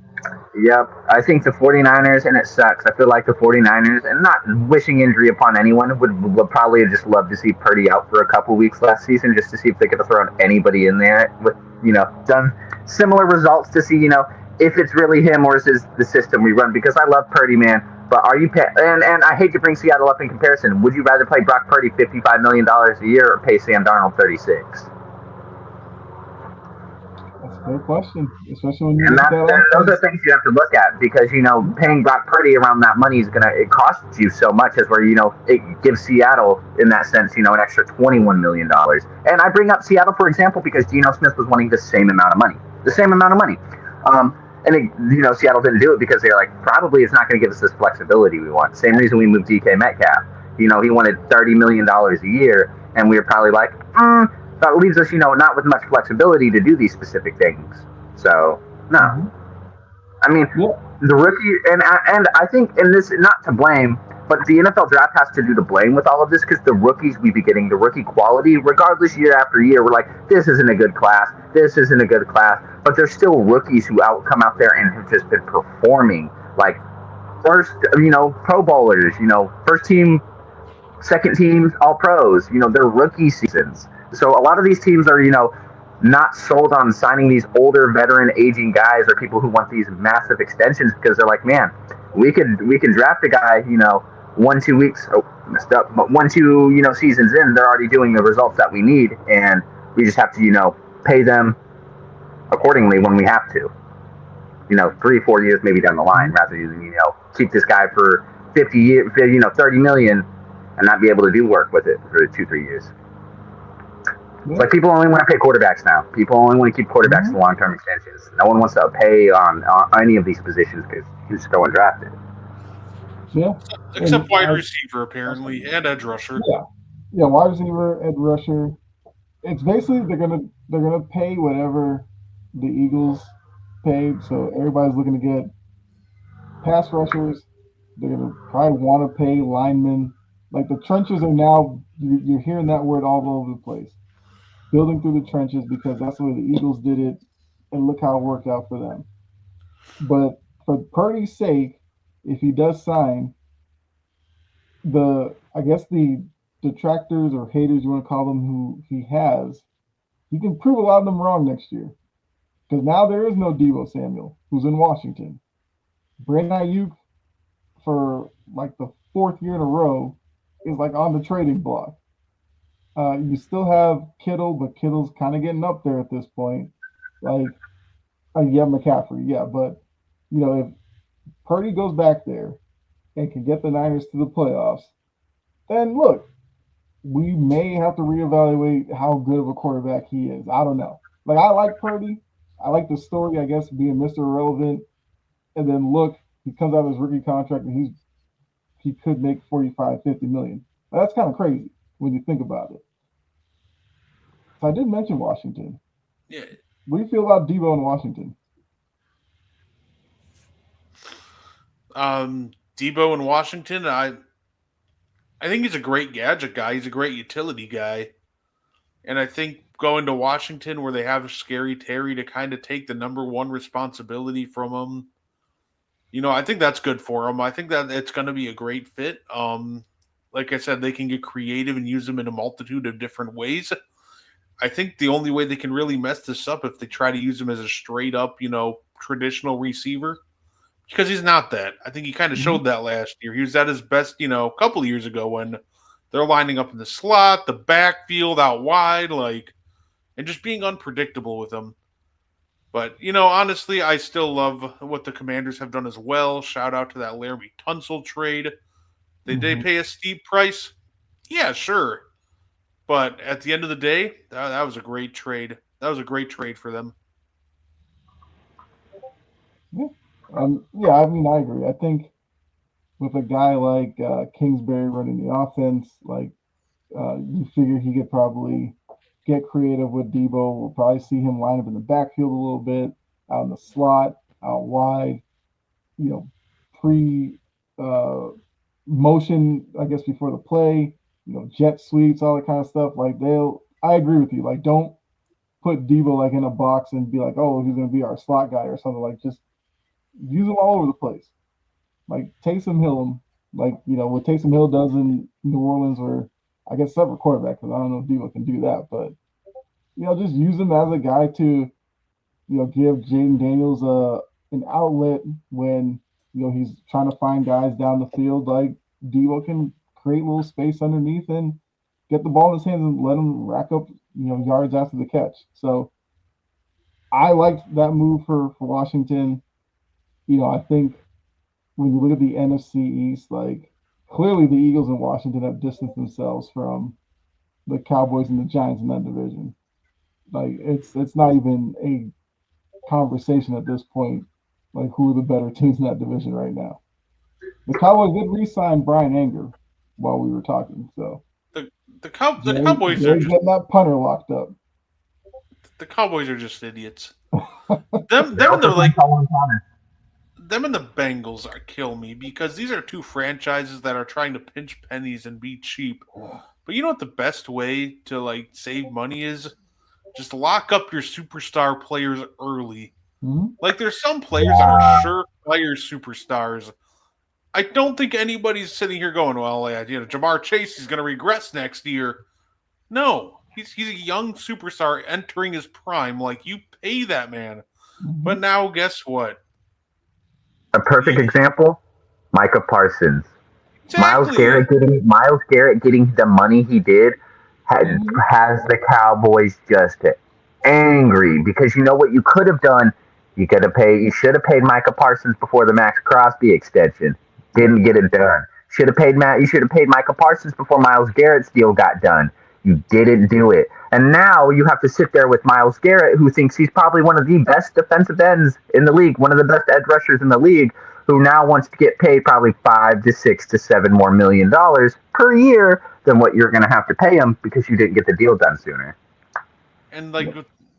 Yep. I think the 49ers, and it sucks, I feel like the 49ers, and not wishing injury upon anyone, would probably just love to see Purdy out for a couple weeks last season just to see if they could have thrown anybody in there with, done similar results to see, if it's really him or is this the system we run. Because I love Purdy, man. But are you and I hate to bring Seattle up in comparison. Would you rather play Brock Purdy $55 million a year or pay Sam Darnold 36? That's a good question, especially when you. And those are things you have to look at because paying Brock Purdy around that money is it costs you so much as where it gives Seattle in that sense an extra $21 million. And I bring up Seattle for example because Geno Smith was wanting the same amount of money. And Seattle didn't do it because they're like, probably it's not going to give us this flexibility we want. Same reason we moved DK Metcalf. He wanted $30 million a year, and we were probably like, that leaves us, not with much flexibility to do these specific things. So, no. Mm-hmm. I mean, the rookie, and I think, and this, not to blame, but the NFL draft has to do the blame with all of this because the rookies we be getting, the rookie quality, regardless year after year, we're like, this isn't a good class, this isn't a good class, but there's still rookies who come out there and have just been performing like first, Pro Bowlers, first team, second teams, all pros, they're rookie seasons. So a lot of these teams are, not sold on signing these older, veteran, aging guys or people who want these massive extensions because they're like, man, we can draft a guy, 1-2 weeks, messed up, but 1-2, seasons in, they're already doing the results that we need, and we just have to, pay them accordingly when we have to. 3-4 years maybe down the line, rather than keep this guy for 50 years, 30 million, and not be able to do work with it for 2-3 years. It's Yeah. like people only want to pay quarterbacks now. People only want to keep quarterbacks in Hmm. long-term extensions. No one wants to pay on any of these positions because he's still undrafted. Yeah. And except wide receiver apparently and edge rusher. yeah, yeah, wide receiver, edge rusher. It's basically they're gonna pay whatever the Eagles paid. So everybody's looking to get pass rushers. They're gonna probably want to pay linemen. Like the trenches are now, you're hearing that word all over the place. Building through the trenches because that's the way the Eagles did it, and look how it worked out for them. But for Purdy's sake, if he does sign, the I guess the detractors or haters you want to call them who he has, he can prove a lot of them wrong next year. Because now there is no Devo Samuel, who's in Washington. Brandon Ayuk, for like the fourth year in a row, is like on the trading block. You still have Kittle, but Kittle's kind of getting up there at this point. Like, yeah, McCaffrey, yeah, but if Purdy goes back there and can get the Niners to the playoffs, then look, we may have to reevaluate how good of a quarterback he is. I don't know. Like, I like Purdy. I like the story, I guess, being Mr. Irrelevant. And then look, he comes out of his rookie contract and he could make 45, 50 million. That's kind of crazy when you think about it. So I did mention Washington. Yeah. What do you feel about Debo in Washington? Debo in Washington, I think he's a great gadget guy. He's a great utility guy. And I think going to Washington where they have Scary Terry to kind of take the number one responsibility from him, I think that's good for him. I think that it's going to be a great fit. Like I said, they can get creative and use them in a multitude of different ways. I think the only way they can really mess this up if they try to use him as a straight up, traditional receiver, because he's not that. I think he kind of Mm-hmm. showed that last year. He was at his best, a couple of years ago when they're lining up in the slot, the backfield, out wide, and just being unpredictable with him. But, honestly, I still love what the Commanders have done as well. Shout out to that Laramie Tunsil trade. Did they Mm-hmm. pay a steep price? Yeah, sure. But at the end of the day, that was a great trade. That was a great trade for them. Yeah. Yeah, I mean, I agree. I think with a guy like Kingsbury running the offense, like you figure he could probably get creative with Debo. We'll probably see him line up in the backfield a little bit, out in the slot, out wide, you know, pre uh, motion, I guess, before the play, jet sweeps, all that kind of stuff. Like I agree with you. Like, don't put Debo like in a box and be like, oh, he's going to be our slot guy or something. Like, just use him all over the place. Like Taysom Hill, like what Taysom Hill does in New Orleans, or I guess separate quarterback because I don't know if Debo can do that, but just use him as a guy to give Jaden Daniels an outlet when he's trying to find guys down the field. Like Debo can create a little space underneath and get the ball in his hands and let him rack up yards after the catch. So I liked that move for Washington. I think when you look at the NFC East, like clearly the Eagles and Washington have distanced themselves from the Cowboys and the Giants in that division. Like it's not even a conversation at this point. Like who are the better teams in that division right now? The Cowboys did re-sign Brian Anger while we were talking, so The the Cowboys are Jerry's just getting that punter locked up. the Cowboys are just idiots. Them They them and the also like signed Colin Connor. them and the Bengals are kill me because these are two franchises that are trying to pinch pennies and be cheap. But you know what the best way to save money is? Just lock up your superstar players early. Mm-hmm. Like there's some players that are surefire superstars. I don't think anybody's sitting here going, well, Jamar Chase is going to regress next year. No, he's a young superstar entering his prime. Like you pay that man. Mm-hmm. But now guess what? A perfect example, Micah Parsons. Exactly. Miles Garrett getting the money he did Mm-hmm. has the Cowboys just angry because you know what you could have done. You should have paid Micah Parsons before the Max Crosby extension. Yep. Didn't get it done. You should have paid Micah Parsons before Miles Garrett's deal got done. You didn't do it. And now you have to sit there with Myles Garrett, who thinks he's probably one of the best defensive ends in the league, one of the best edge rushers in the league, who now wants to get paid probably $5 to $6 to $7 more million per year than what you're going to have to pay him because you didn't get the deal done sooner. And like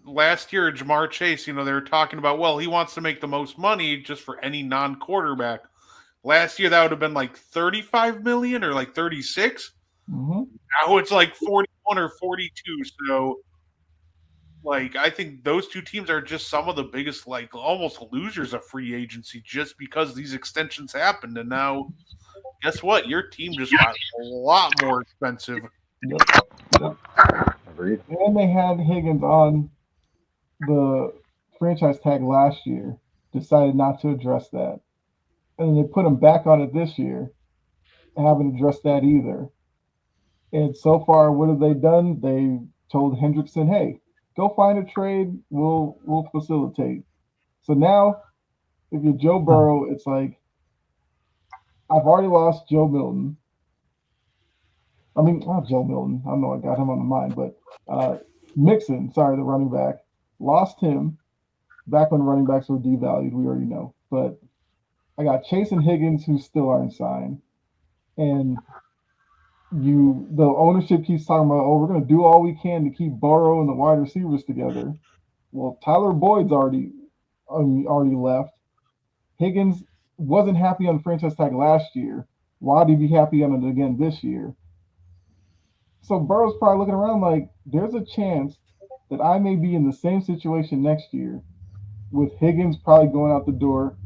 last year, Jamar Chase, they were talking about, well, he wants to make the most money just for any non-quarterback. Last year, that would have been like 35 million or like 36. Mm-hmm. Now it's like 41 or 42. So, like, I think those two teams are just some of the biggest, like, almost losers of free agency just because these extensions happened. And now, guess what? Your team just got a lot more expensive. Yep. Agreed. And they had Higgins on the franchise tag last year, decided not to address that. And then they put him back on it this year, haven't addressed that either. And so far, what have they done? They told Hendrickson, hey, go find a trade, we'll facilitate. So now, if you're Joe Burrow, it's like, I've already lost Joe Milton. I mean, not Joe Milton. I don't know, I got him on the mind, but Mixon, sorry, the running back, lost him back when running backs were devalued, we already know. But I got Chase and Higgins who still aren't signed. And the ownership keeps talking about, oh, we're going to do all we can to keep Burrow and the wide receivers together. Well, Tyler Boyd's already left. Higgins wasn't happy on the franchise tag last year. Why did he be happy on it again this year? So Burrow's probably looking around like, there's a chance that I may be in the same situation next year with Higgins probably going out the door,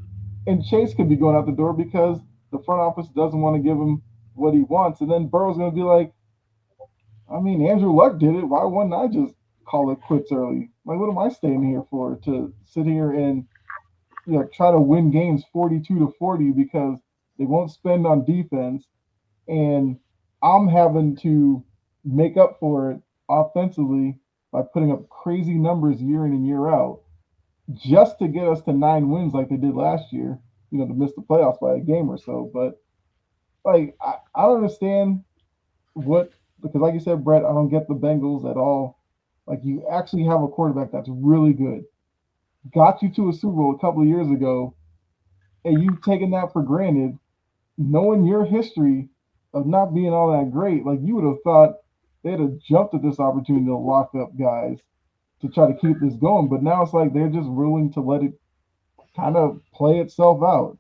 and Chase could be going out the door because the front office doesn't want to give him what he wants. And then Burrow's going to be like, I mean, Andrew Luck did it. Why wouldn't I just call it quits early? Like, what am I staying here for? To sit here and try to win games 42-40 because they won't spend on defense, and I'm having to make up for it offensively by putting up crazy numbers year in and year out just to get us to 9 wins like they did last year, to miss the playoffs by a game or so. But like, I don't understand because like you said, Brett, I don't get the Bengals at all. Like, you actually have a quarterback that's really good, got you to a Super Bowl a couple of years ago, and you've taken that for granted, knowing your history of not being all that great. Like, you would have thought they'd have jumped at this opportunity to lock up guys to try to keep this going. But now it's like they're just willing to let it kind of play itself out.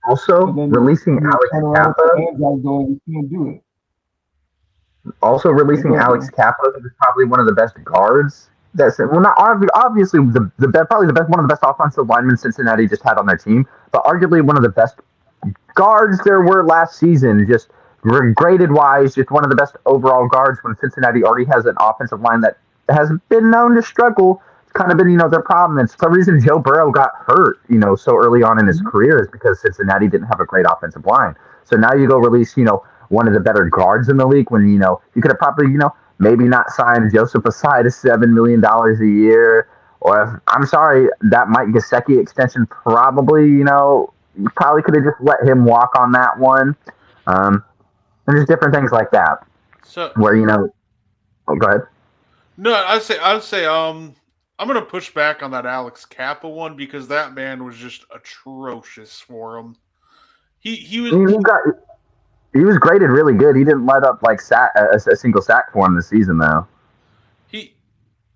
Also, releasing Alex Kappa. Going, you can't do it. Also, releasing Alex Kappa, who's probably one of the best guards. Not obviously probably one of the best offensive linemen Cincinnati just had on their team, but arguably one of the best guards there were last season. Just graded wise, just one of the best overall guards when Cincinnati already has an offensive line that has been known to struggle. It's kind of been, their problem. And for some reason, Joe Burrow got hurt, so early on in his career is because Cincinnati didn't have a great offensive line. So now you go release, one of the better guards in the league when, you could have probably, maybe not signed Joseph Asai to $7 million a year. Or, I'm sorry, that Mike Gesicki extension probably, you probably could have just let him walk on that one. And just different things like that. So where, oh, go ahead. No, I'd say, I'm gonna push back on that Alex Kappa one because that man was just atrocious for him. He was graded really good. He didn't let up like a single sack for him this season though.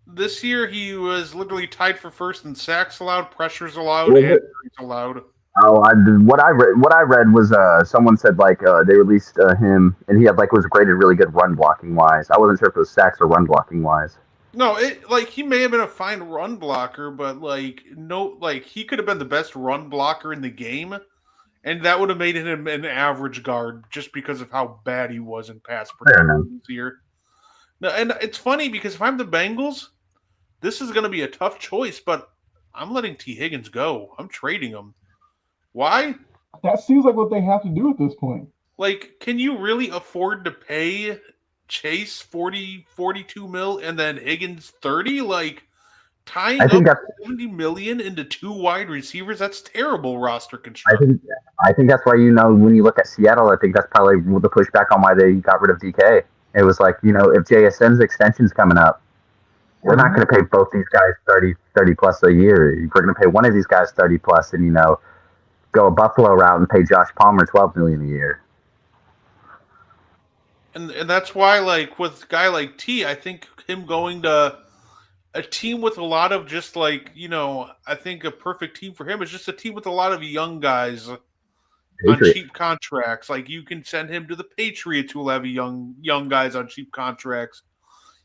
This year he was literally tied for first in sacks allowed, pressures allowed, and injuries allowed. Oh, what I read was someone said like they released him and he had was graded really good run blocking wise. I wasn't sure if it was sacks or run blocking wise. No, he may have been a fine run blocker, but he could have been the best run blocker in the game, and that would have made him an average guard just because of how bad he was in pass protection this year. No, and it's funny because if I'm the Bengals, this is going to be a tough choice, but I'm letting T. Higgins go. I'm trading him. Why? That seems like what they have to do at this point. Can you really afford to pay Chase 42 mil and then Higgins 30? Tying up $70 million into 2 wide receivers, that's terrible roster construction. I think that's why, when you look at Seattle, I think that's probably the pushback on why they got rid of DK. It was if JSN's extension's coming up, We're not going to pay both these guys 30 plus a year. We're going to pay one of these guys 30 plus, and go a Buffalo route and pay Josh Palmer 12 million a year. And that's why, like with a guy like T, I think him going to a team with a lot of just like I think a perfect team for him is just a team with a lot of young guys on cheap contracts. Like you can send him to the Patriots, who will have young guys on cheap contracts.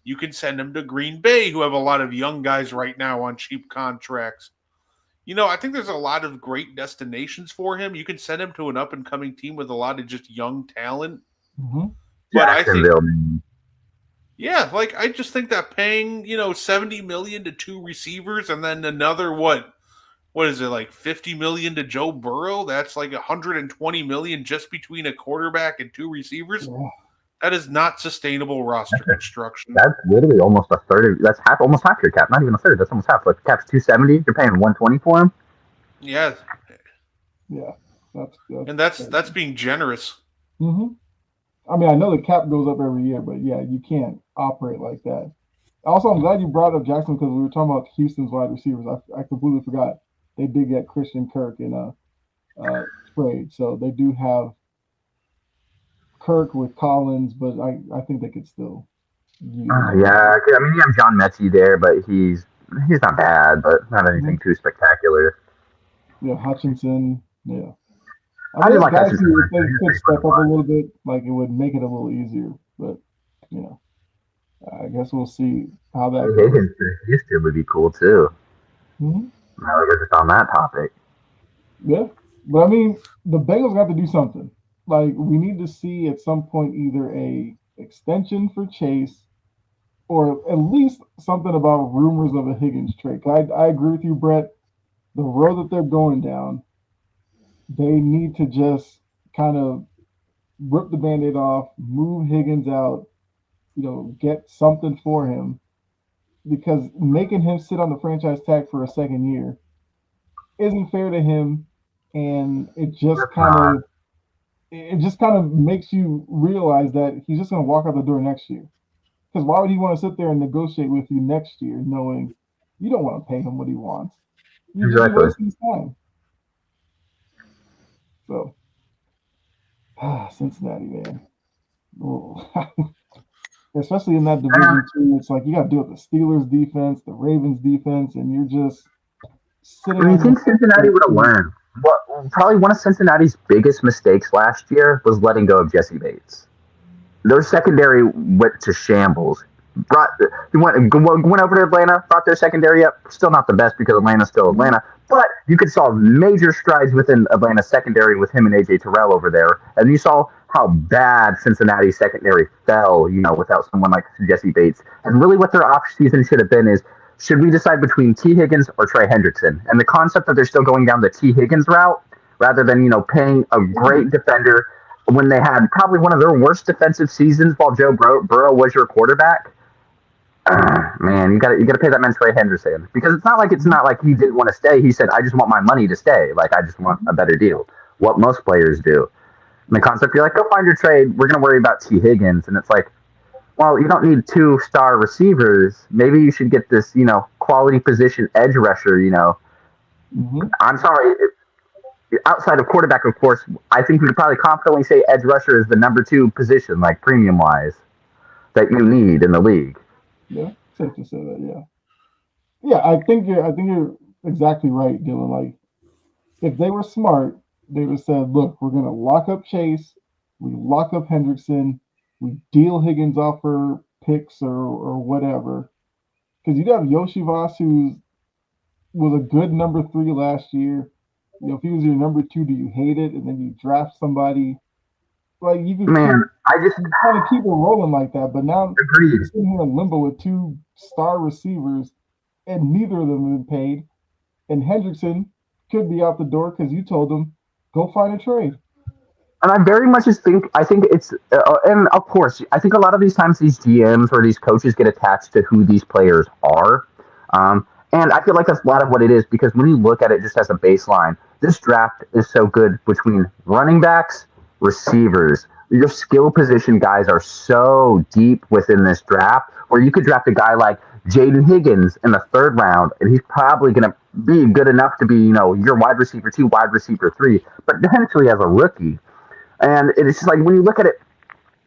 You can send him to Green Bay, who have a lot of young guys right now on cheap contracts. I think there's a lot of great destinations for him. You can send him to an up and coming team with a lot of just young talent. Mm-hmm. But I think, yeah, like I just think that paying $70 million to two receivers and then another what is it, like $50 million to Joe Burrow? That's like $120 million just between a quarterback and two receivers. Yeah. That is not sustainable roster construction. That's literally almost a third. That's almost half your cap. Not even a third. That's almost half. Like the cap's 270. You're paying 120 for him. Yeah. Yeah. That's being generous. Mm-hmm. I mean, I know the cap goes up every year, but yeah, you can't operate like that. Also, I'm glad you brought up Jackson because we were talking about Houston's wide receivers. I completely forgot they did get Christian Kirk in a trade, so they do have Kirk with Collins, but I think they could still use yeah, I mean, you have John Mechie there, but he's not bad, but not anything too spectacular. Yeah, Hutchinson. Yeah, I didn't like guys Hutchinson. who, if they could step up a little bit, like it would make it a little easier. But I guess we'll see how that goes. Higgins to Houston would be cool too. Mm-hmm. Now we're just on that topic. Yeah, but I mean, the Bengals got to do something. Like we need to see at some point either a extension for Chase, or at least something about rumors of a Higgins trade. I agree with you, Brett. The road that they're going down, they need to just kind of rip the Band-Aid off, move Higgins out, get something for him, because making him sit on the franchise tag for a second year isn't fair to him, and it just kind of makes you realize that he's just going to walk out the door next year. Because why would he want to sit there and negotiate with you next year knowing you don't want to pay him what he wants? You're wasting his time. So, Cincinnati, man. Especially in that division too, it's like you got to deal with the Steelers defense, the Ravens defense, and you're just sitting. I mean, you think Cincinnati would have learned? Probably one of Cincinnati's biggest mistakes last year was letting go of Jesse Bates. Their secondary went to shambles. Went over to Atlanta, brought their secondary up. Still not the best because Atlanta's still Atlanta. But you could saw major strides within Atlanta's secondary with him and A.J. Terrell over there. And you saw how bad Cincinnati's secondary fell, without someone like Jesse Bates. And really what their offseason should have been is, should we decide between T. Higgins or Trey Hendrickson? And the concept that they're still going down the T. Higgins route rather than, paying a great defender when they had probably one of their worst defensive seasons while Joe Burrow was your quarterback. Man, you got to pay that man Trey Hendrickson, because it's not like he didn't want to stay. He said, "I just want my money to stay. Like I just want a better deal." What most players do. And the concept, you're like, go find your trade. We're going to worry about T. Higgins, and it's like, well, you don't need 2-star receivers. Maybe you should get this, quality position edge rusher. Mm-hmm. I'm sorry. Outside of quarterback, of course, I think we could probably confidently say edge rusher is the number 2 position, like premium wise, that you need in the league. Yeah, safe to say that. Yeah. I think you're exactly right, Dylan. Like, if they were smart, they would have said, "Look, we're going to lock up Chase, we lock up Hendrickson, we deal Higgins off for picks or whatever." Because you have Yoshi Voss, who was a good number 3 last year. If he was your number 2, do you hate it? And then you draft somebody. Like you can kind of keep it rolling like that, but now you're sitting here in limbo with 2 star receivers, and neither of them have been paid. And Hendrickson could be out the door because you told him go find a trade. And I very much I think it's, and of course, I think a lot of these times these GMs or these coaches get attached to who these players are. And I feel like that's a lot of what it is, because when you look at it just as a baseline, this draft is so good between running backs, receivers. Your skill position guys are so deep within this draft, where you could draft a guy like Jaden Higgins in the third round, and he's probably going to be good enough to be, your wide receiver 2, wide receiver 3, but potentially as a rookie. And it's just like when you look at it,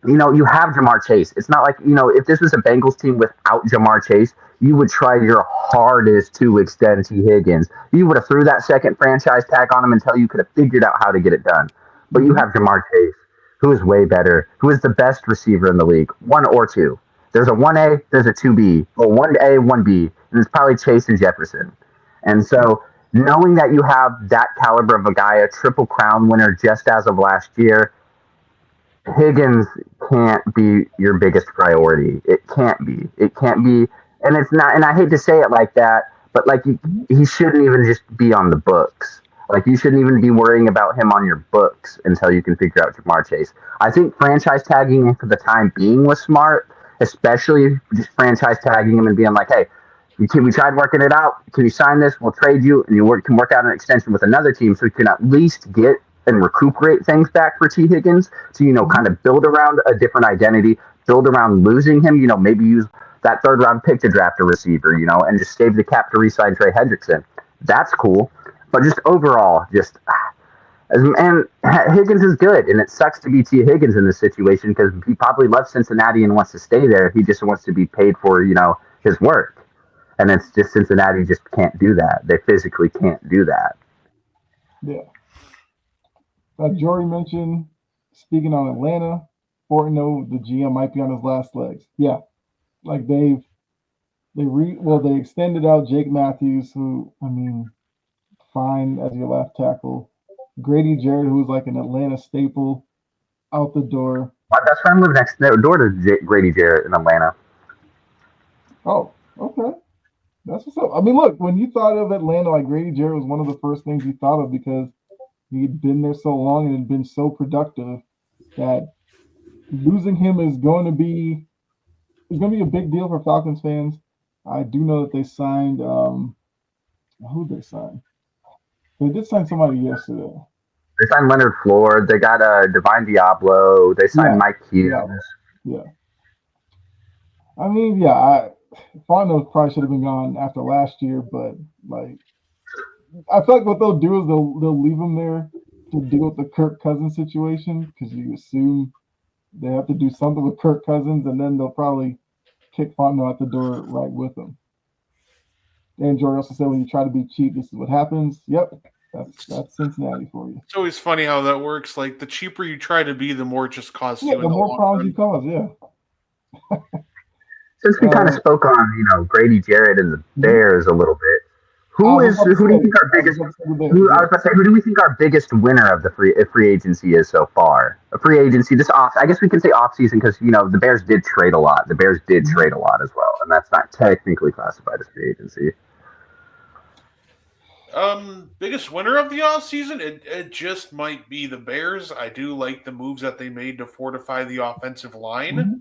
you have Jamar Chase. It's not like, if this was a Bengals team without Jamar Chase, you would try your hardest to extend T. Higgins. You would have threw that second franchise tag on him until you could have figured out how to get it done. But you have Jamar Chase, who is way better, who is the best receiver in the league, 1 or 2. There's a 1A, there's a 2B, or 1A, 1B, and it's probably Chase and Jefferson. And so knowing that you have that caliber of a guy, a Triple Crown winner just as of last year, Higgins can't be your biggest priority. It can't be. It can't be. And it's not, and I hate to say it like that, but like he shouldn't even just be on the books. Like you shouldn't even be worrying about him on your books until you can figure out Jamar Chase. I think franchise tagging him for the time being was smart, especially just franchise tagging him and being like, hey, we tried working it out. Can you sign this? We'll trade you, and you can work out an extension with another team so you can at least get and recuperate things back for T. Higgins to, kind of build around a different identity, build around losing him, maybe use that third round pick to draft a receiver, and just save the cap to re-sign Trey Hendrickson. That's cool. But just overall, and Higgins is good, and it sucks to be T. Higgins in this situation because he probably loves Cincinnati and wants to stay there. He just wants to be paid for, his work. And it's just Cincinnati just can't do that. They physically can't do that. Yeah. Jory mentioned, speaking on Atlanta, Fortino, the GM, might be on his last legs. Yeah. Like they extended out Jake Matthews, who, fine as your left tackle. Grady Jarrett, who was like an Atlanta staple, out the door. My best friend lives next door to Grady Jarrett in Atlanta. Oh, okay. That's what's up. Look, when you thought of Atlanta, like Grady Jarrett was one of the first things you thought of because he'd been there so long and had been so productive that losing him is going to be a big deal for Falcons fans. I do know that they signed who did they sign? They did sign somebody yesterday. They signed Leonard Floyd. They got Divine Diablo. They signed Mike Hughes. Yeah. Fontenot probably should have been gone after last year, but like I feel like what they'll do is they'll leave him there to deal with the Kirk Cousins situation because you assume they have to do something with Kirk Cousins, and then they'll probably kick Fontenot out the door right with him. And Jory also said when you try to be cheap, this is what happens. Yep, that's Cincinnati for you. It's always funny how that works. Like the cheaper you try to be, the more it just costs you. Yeah, the more problems you cause. Yeah. Since we kind of spoke on, Grady Jarrett and the Bears a little bit, who do you think our biggest? Who do we think our biggest winner of the free agency is so far? A free agency I guess we can say off season because the Bears did trade a lot. The Bears did trade a lot as well, and that's not technically classified as free agency. Biggest winner of the offseason? It just might be the Bears. I do like the moves that they made to fortify the offensive line. Mm-hmm.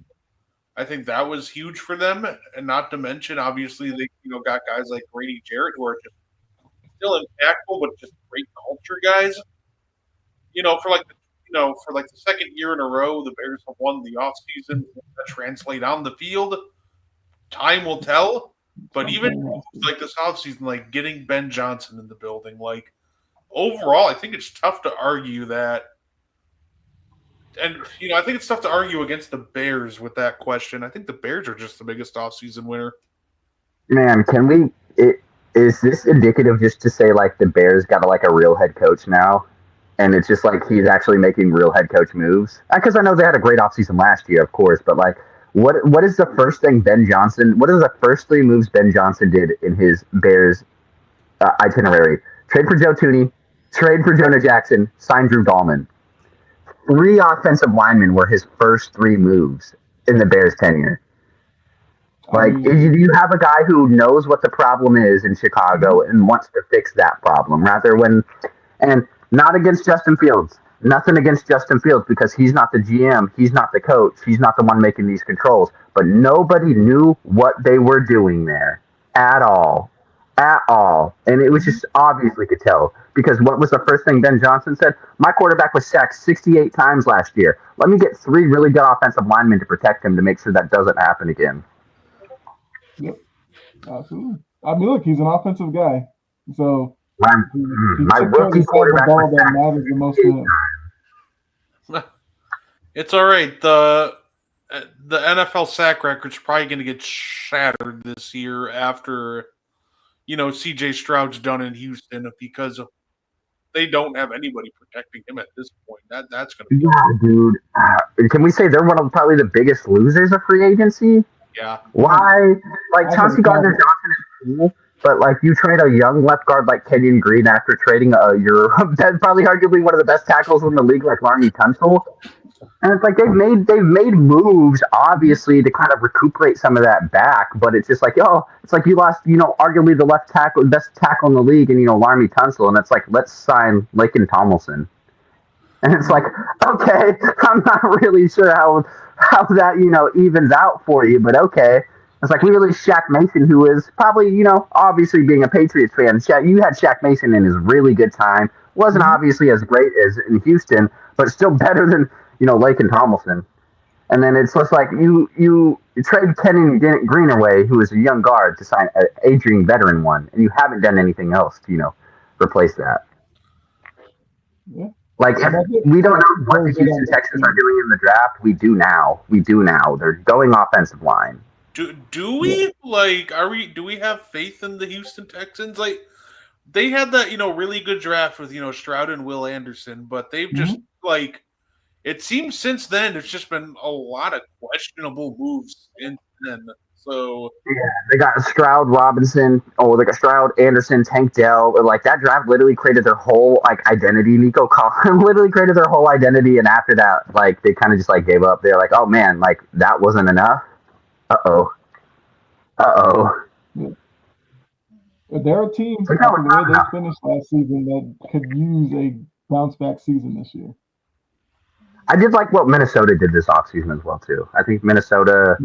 I think that was huge for them, and not to mention, obviously, they got guys like Grady Jarrett who are just still impactful, but just great culture guys. For the second year in a row, the Bears have won the offseason. That translate on the field. Time will tell. But even like this offseason, like getting Ben Johnson in the building, like overall, I think it's tough to argue that. And, I think it's tough to argue against the Bears with that question. I think the Bears are just the biggest offseason winner. Man, is this indicative just to say, like, the Bears got, like, a real head coach now? And it's just, like, he's actually making real head coach moves? Because I know they had a great offseason last year, of course, but, like, what is the first thing what are the first 3 moves Ben Johnson did in his Bears itinerary? Trade for Joe Thuney, trade for Jonah Jackson, sign Drew Gallman. 3 offensive linemen were his first 3 moves in the Bears' tenure. Like, you have a guy who knows what the problem is in Chicago and wants to fix that problem, and not against Justin Fields. Nothing against Justin Fields because he's not the GM, he's not the coach, he's not the one making these controls. But nobody knew what they were doing there at all. And it was just obvious we could tell. Because what was the first thing Ben Johnson said? My quarterback was sacked 68 times last year. Let me get 3 really good offensive linemen to protect him to make sure that doesn't happen again. Yep. Absolutely. I mean, look, he's an offensive guy, so My, he my took care of the rookie side of the quarterback was ball that matters the most to him. It's all right. The NFL sack record's probably going to get shattered this year after C.J. Stroud's done in Houston because they don't have anybody protecting him at this point. That's going to be yeah, dude. Can we say they're one of probably the biggest losers of free agency? yeah. Why? Like I Chauncey think Gardner Johnson is cool, but like you trade a young left guard like Kenyon Green after trading your that's probably arguably one of the best tackles in the league like Larmy Tunsil. And it's like they've made moves obviously to kind of recuperate some of that back, but it's just like it's like you lost arguably the left tackle, best tackle in the league, and Larmy Tunsil, and it's like let's sign Laken Tomlinson, and it's like okay, I'm not really sure how that evens out for you, but okay. It's like we released Shaq Mason, who is probably obviously being a Patriots fan. You had Shaq Mason in his really good time. Wasn't obviously as great as in Houston, but still better than Laken Tomlinson. And then it's just like you trade Kenyon Green away, who is a young guard, to sign an aging veteran one, and you haven't done anything else to replace that. Yeah. Like we don't know what the Houston Texans are doing in the draft. We do now. They're going offensive line. Do we do we have faith in the Houston Texans? Like they had that really good draft with Stroud and Will Anderson, but they've just it seems since then it's just been a lot of questionable moves since then. So yeah, they got Stroud, Robinson. Oh, they got Stroud, Anderson, Tank Dell. Like that draft literally created their whole identity. Nico Collins literally created their whole identity, and after that, like they kind of just gave up. They're like, oh man, like that wasn't enough. Uh oh. Yeah. There are teams after the way they finished last season that could use a bounce back season this year. I did like what Minnesota did this offseason as well too. I think Minnesota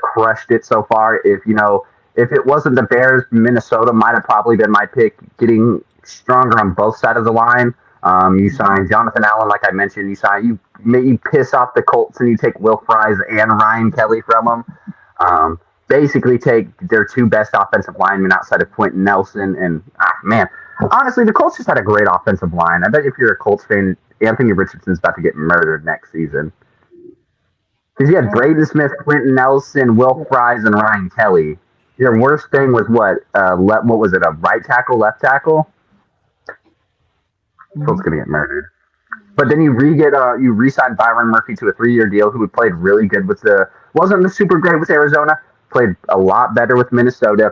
crushed it so far. If it wasn't the Bears, Minnesota might have probably been my pick. Getting stronger on both sides of the line. You signed Jonathan Allen, like I mentioned. You piss off the Colts and you take Will Fries and Ryan Kelly from them. Basically take their two best offensive linemen outside of Quentin Nelson. And man, honestly, the Colts just had a great offensive line. I bet if you're a Colts fan, Anthony Richardson's about to get murdered next season. Because you had Braden Smith, Quentin Nelson, Will Fries, and Ryan Kelly. Your worst thing was what? What was it? A right tackle, left tackle? Colts gonna get murdered. But then you re-signed Byron Murphy to a 3-year deal, who had played really good wasn't super great with Arizona, played a lot better with Minnesota.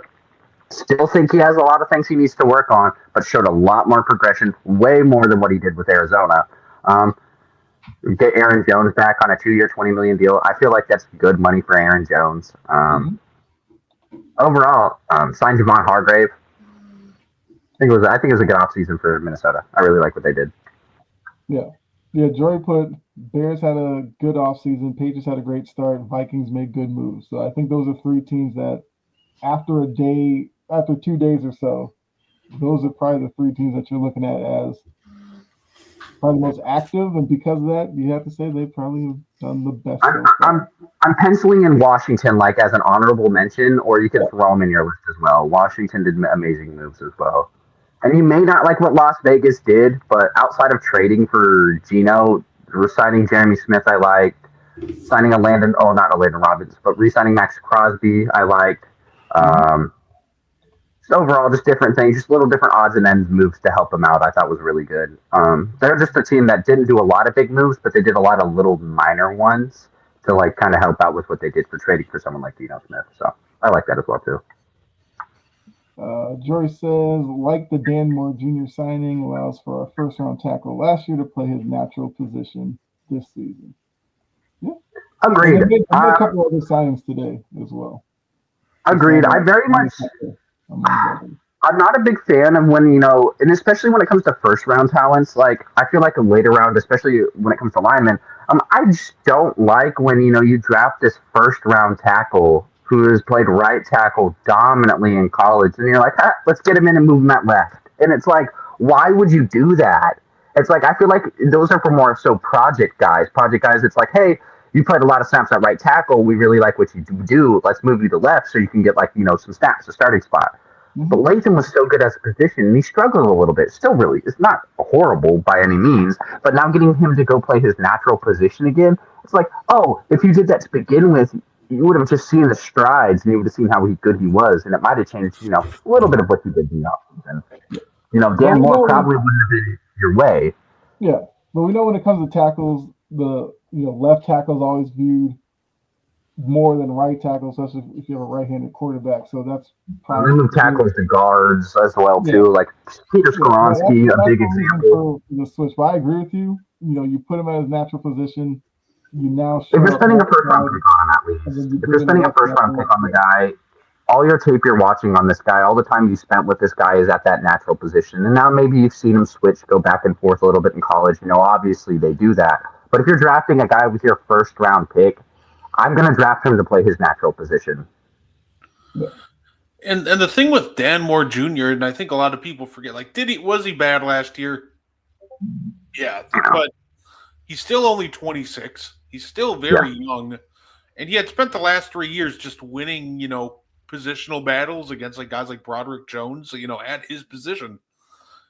Still think he has a lot of things he needs to work on, but showed a lot more progression, way more than what he did with Arizona. Get Aaron Jones back on a 2-year, $20 million deal. I feel like that's good money for Aaron Jones. Overall, signed Javon Hargrave. I think it was a good offseason for Minnesota. I really like what they did. Yeah. Jory put Bears had a good offseason, Patriots had a great start, Vikings made good moves. So I think those are three teams that after 2 days or so, those are probably the three teams that you're looking at as probably the most active, and because of that, you have to say they probably have done the best. I'm penciling in Washington like as an honorable mention, or you can throw them in your list as well. Washington did amazing moves as well. And you may not like what Las Vegas did, but outside of trading for Geno, signing Jeremy Smith, I liked. Signing not a Landon Robbins, but re-signing Max Crosby, I liked. Overall, just different things, just little different odds and ends moves to help them out. I thought was really good. They're just a team that didn't do a lot of big moves, but they did a lot of little minor ones to kind of help out with what they did for trading for someone like Geno Smith. So I like that as well too. Jory says, like the Dan Moore Jr. signing allows for a first-round tackle last year to play his natural position this season. Yeah. Agreed. I made a couple other signings today as well. Agreed. I very much. I'm not a big fan of when, and especially when it comes to first-round talents. Like, I feel like a later round, especially when it comes to linemen, I just don't like when, you draft this first-round tackle who has played right tackle dominantly in college, and you're like, let's get him in and move him at left. And it's like, why would you do that? It's like, I feel like those are for more so project guys. It's like, hey, you played a lot of snaps at right tackle. We really like what you do. Let's move you to left so you can get like some snaps, a starting spot. But Mm-hmm. Latham was so good as a position, and he struggled a little bit. Still, really, it's not horrible by any means. But now getting him to go play his natural position again, it's like, oh, if you did that to begin with, you would have just seen the strides, and you would have seen how good he was, and it might have changed, a little bit of what you did in the offseason. But Dan we Moore know, probably wouldn't have been your way. yeah, but we know when it comes to tackles, the left tackle is always viewed more than right tackle, especially if you have a right-handed quarterback. So that's And they probably move tackles to guards as well yeah, too. Like Peter yeah. Skoronsky, a That's big the reason example. for the switch. But I agree with you. You put him at his natural position. You now If you're shore up spending a left first round side, pick on him, at and least, then you if you're bring in a spending a left first round tackle. pick on the guy, all your tape you're watching on this guy, all the time you spent with this guy is at that natural position. And now maybe you've seen him switch, go back and forth a little bit in college. Obviously they do that. But if you're drafting a guy with your first round pick, I'm going to draft him to play his natural position. Yeah. And the thing with Dan Moore Jr., and I think a lot of people forget, like, was he bad last year? Yeah, but he's still only 26. He's still very young, and he had spent the last 3 years just winning, positional battles against like guys like Broderick Jones, at his position.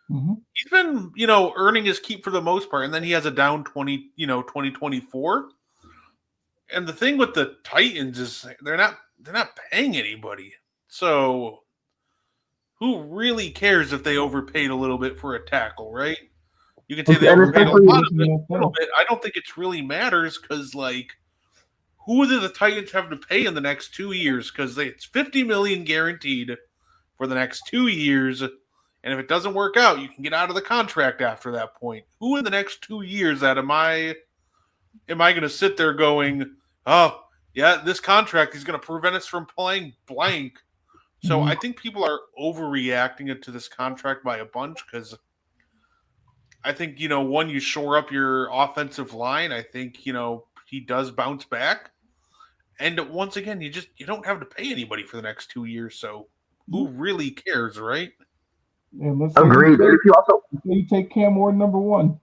Mm-hmm. He's been, earning his keep for the most part, and then he has a down 2024. And the thing with the Titans is they're not paying anybody. So who really cares if they overpaid a little bit for a tackle, right? You can say they overpaid a little bit. I don't think it really matters because, like, who do the Titans have to pay in the next 2 years? Because it's $50 million guaranteed for the next 2 years, and if it doesn't work out, you can get out of the contract after that point. Who in the next 2 years am I going to sit there going, oh yeah, this contract is going to prevent us from playing blank? So I think people are overreacting it to this contract by a bunch because I think, one, you shore up your offensive line. I think, he does bounce back. And once again, you don't have to pay anybody for the next 2 years. So who really cares, right? And let's Agreed. And if you also take Cam Ward number one.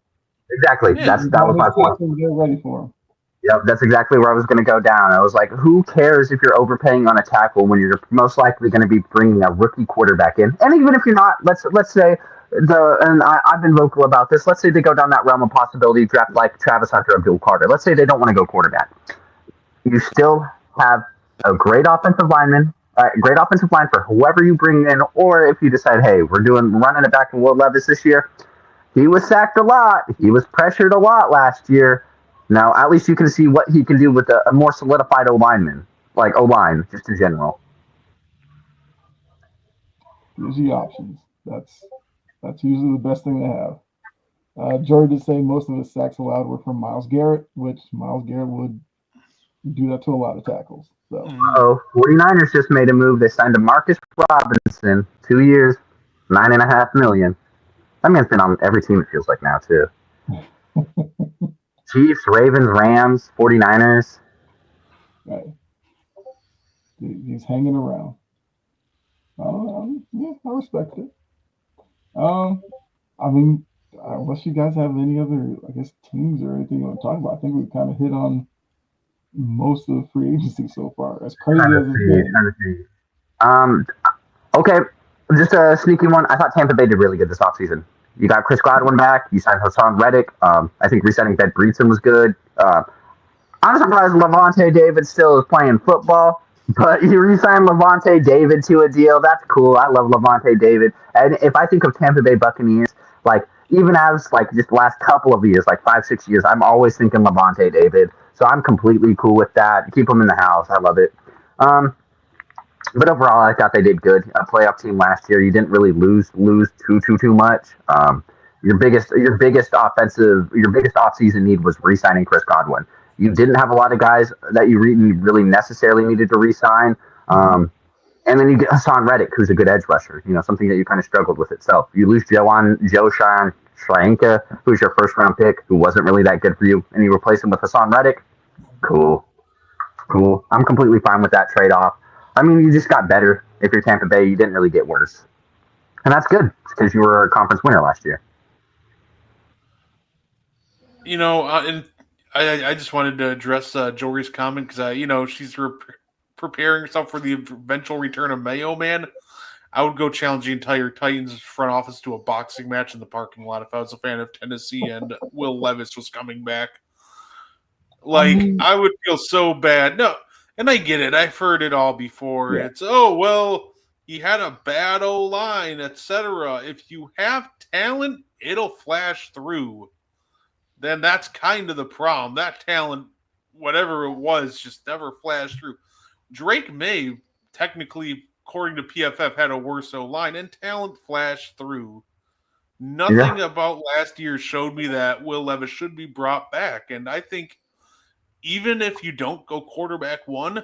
Exactly. Yeah. That was my point. They're ready for him. Yep, that's exactly where I was going to go down. I was like, who cares if you're overpaying on a tackle when you're most likely going to be bringing a rookie quarterback in? And even if you're not, let's say I've been vocal about this. Let's say they go down that realm of possibility, draft like Travis Hunter, Abdul Carter. Let's say they don't want to go quarterback. You still have a great offensive lineman, great offensive line for whoever you bring in, or if you decide, hey, we're running it back from Will Levis this year. He was sacked a lot. He was pressured a lot last year. Now, at least you can see what he can do with a more solidified O-lineman, like O-line, just in general. Gives you options. That's usually the best thing to have. Jory did say most of his sacks allowed were from Myles Garrett, which Myles Garrett would do that to a lot of tackles. So, 49ers just made a move. They signed Demarcus Robinson, 2 years, $9.5 million. That man's been on every team, it feels like now, too. Chiefs, Ravens, Rams, 49ers. Right. He's hanging around. Yeah, I respect it. I mean, unless you guys have any other, I guess, teams or anything you want to talk about, I think we've kind of hit on most of the free agency so far. As crazy as it's been. Okay, just a sneaky one. I thought Tampa Bay did really good this offseason. You got Chris Godwin back. You signed Hassan Reddick. I think resetting Ben Breedson was good. I'm surprised Levante David still is playing football, but you re-signed Levante David to a deal. That's cool. I love Levante David. And if I think of Tampa Bay Buccaneers, like even as like just the last couple of years, like 5-6 years, I'm always thinking Levante David. So I'm completely cool with that. Keep him in the house. I love it. But overall, I thought they did good. A playoff team last year. You didn't really lose too much. Your biggest offseason need was re-signing Chris Godwin. You didn't have a lot of guys that you really necessarily needed to re-sign. And then you get Hassan Reddick, who's a good edge rusher. Something that you kind of struggled with itself. You lose Joe Shayanka, who's your first round pick, who wasn't really that good for you, and you replace him with Hassan Reddick. Cool. I'm completely fine with that trade-off. I mean, you just got better. If you're Tampa Bay, you didn't really get worse. And that's good because you were a conference winner last year. And I just wanted to address Jory's comment because she's preparing herself for the eventual return of Mayo Man. I would go challenge the entire Titans front office to a boxing match in the parking lot if I was a fan of Tennessee and Will Levis was coming back. I would feel so bad. No, and I get it. I've heard it all before. Yeah. It's, he had a bad O-line, etc. If you have talent, it'll flash through. Then that's kind of the problem. That talent, whatever it was, just never flashed through. Drake May, technically, according to PFF, had a worse O-line, and talent flashed through. Nothing about last year showed me that Will Levis should be brought back. And I think even if you don't go quarterback one,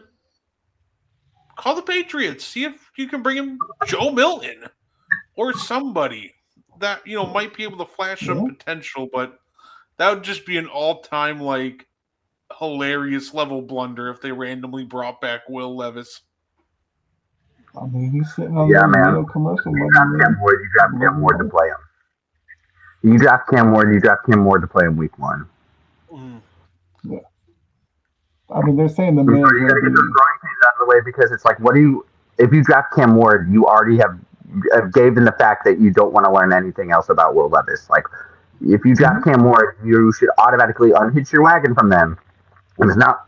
call the Patriots. See if you can bring him Joe Milton or somebody that, might be able to flash some potential, but that would just be an all-time, hilarious level blunder if they randomly brought back Will Levis. I mean, he's sitting on the commercial. You draft Cam Ward, you draft Cam Ward to play him. You draft Cam Ward to play him week one. Yeah. I mean, they're saying the man. You got to get those growing pains out of the way because it's like, if you draft Cam Ward, you already have given the fact that you don't want to learn anything else about Will Levis. Like, if you draft Cam Ward, you should automatically unhitch your wagon from them. And it's not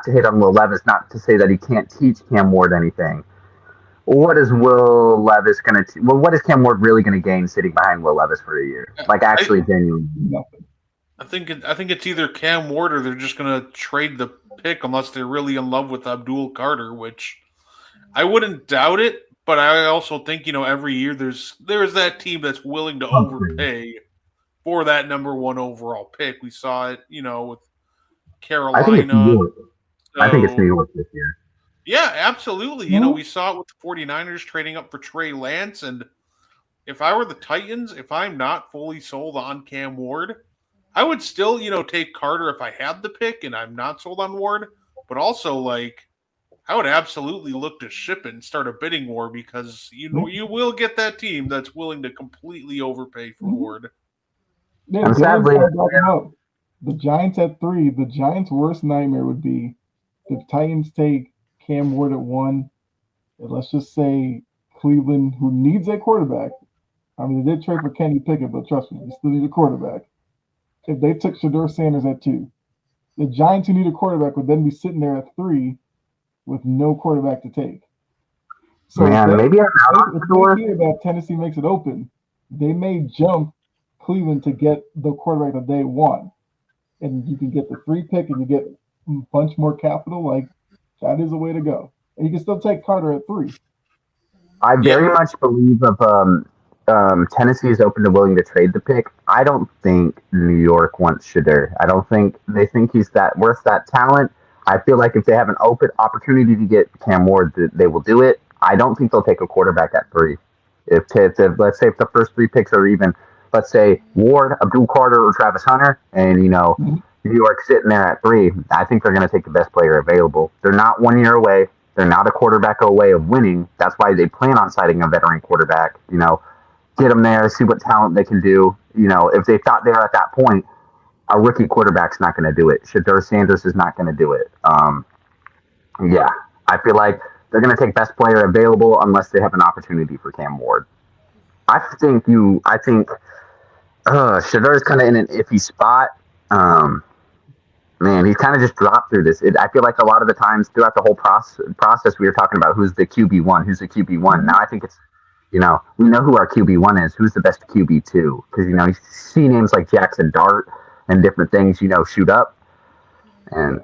to hit on Will Levis, not to say that he can't teach Cam Ward anything. What is Will Levis going to? What is Cam Ward really going to gain sitting behind Will Levis for a year? Genuinely nothing. I think it's either Cam Ward or they're just going to trade the pick unless they're really in love with Abdul Carter, which I wouldn't doubt it. But I also think every year there's that team that's willing to overpay for that number one overall pick. We saw it, with Carolina. I think it's New York this year. Yeah, absolutely. We saw it with the 49ers trading up for Trey Lance. And if I were the Titans, if I'm not fully sold on Cam Ward, I would still, take Carter if I had the pick and I'm not sold on Ward. But also, I would absolutely look to ship it and start a bidding war because, you will get that team that's willing to completely overpay for Ward. Yeah, sadly, the Giants at 3. The Giants' worst nightmare would be the Titans take Cam Ward at 1. And let's just say Cleveland, who needs a quarterback. I mean, they did trade for Kenny Pickett, but trust me, you still need a quarterback. If they took Shedeur Sanders at 2, the Giants, who need a quarterback, would then be sitting there at 3 with no quarterback to take. So maybe I'm out if they hear that Tennessee makes it open, they may jump Cleveland to get the quarterback that they want. And you can get the 3 pick and you get a bunch more capital. That is a way to go. And you can still take Carter at 3. I very much believe Tennessee is open to willing to trade the pick. I don't think New York wants Shedeur. I don't think they think he's worth that talent. I feel like if they have an open opportunity to get Cam Ward, they will do it. I don't think they'll take a quarterback at 3. If let's say if the first 3 picks are even, let's say Ward, Abdul Carter, or Travis Hunter, and New York sitting there at 3, I think they're going to take the best player available. They're not 1 year away. They're not a quarterback away of winning. That's why they plan on citing a veteran quarterback. Get them there, see what talent they can do. If they thought they were at that point, a rookie quarterback's not going to do it. Shedeur Sanders is not going to do it. I feel like they're going to take best player available unless they have an opportunity for Cam Ward. I think Shedeur is kind of in an iffy spot. He's kind of just dropped through this. I feel like a lot of the times throughout the whole process, we were talking about who's the QB1. Now I think it's, we know who our QB1 is. Who's the best QB2? Because, you see names like Jackson Dart and different things, shoot up. And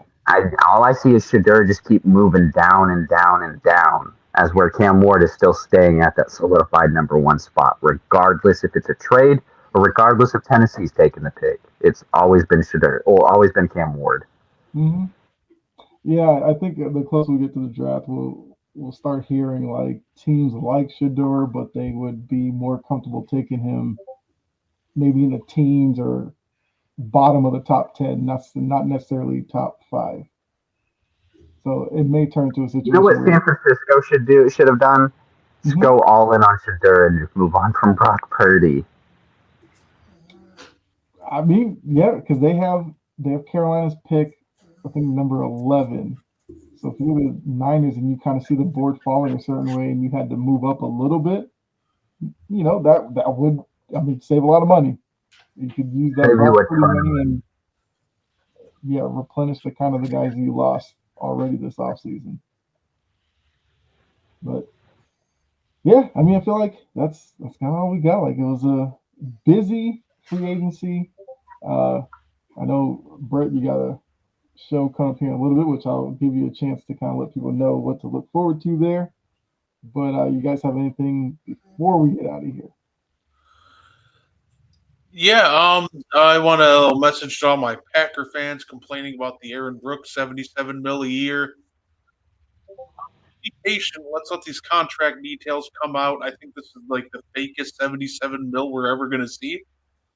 all I see is Shedeur just keep moving down and down and down, as where Cam Ward is still staying at that solidified number 1 spot, regardless if it's a trade or regardless if Tennessee's taking the pick. It's always been Shedeur, or always been Cam Ward. Mm-hmm. Yeah, I think the closer we get to the draft, we'll start hearing teams like Shedeur, but they would be more comfortable taking him maybe in the teens or bottom of the top 10, not necessarily top 5. So it may turn to a situation. You know what San Francisco should have done? Just go all in on Shedeur and just move on from Brock Purdy. I mean, yeah, because they have they have Carolina's pick, I think number 11. So if you're the Niners and you kind of see the board falling a certain way and you had to move up a little bit, that would, I mean, save a lot of money. You could use that Save you a volatility ton of money money. and replenish the kind of the guys you lost already this offseason. But yeah, I mean, I feel like that's kind of all we got. Like it was a busy free agency. Uh, I know Brett, you got a show coming up here in a little bit, which I'll give you a chance to kind of let people know what to look forward to there. But you guys have anything before we get out of here? Yeah, I want to message to all my Packer fans complaining about the Aaron Brooks 77 mil a year. Be patient. Let's let these contract details come out. I think this is like the fakest 77 mil we're ever going to see.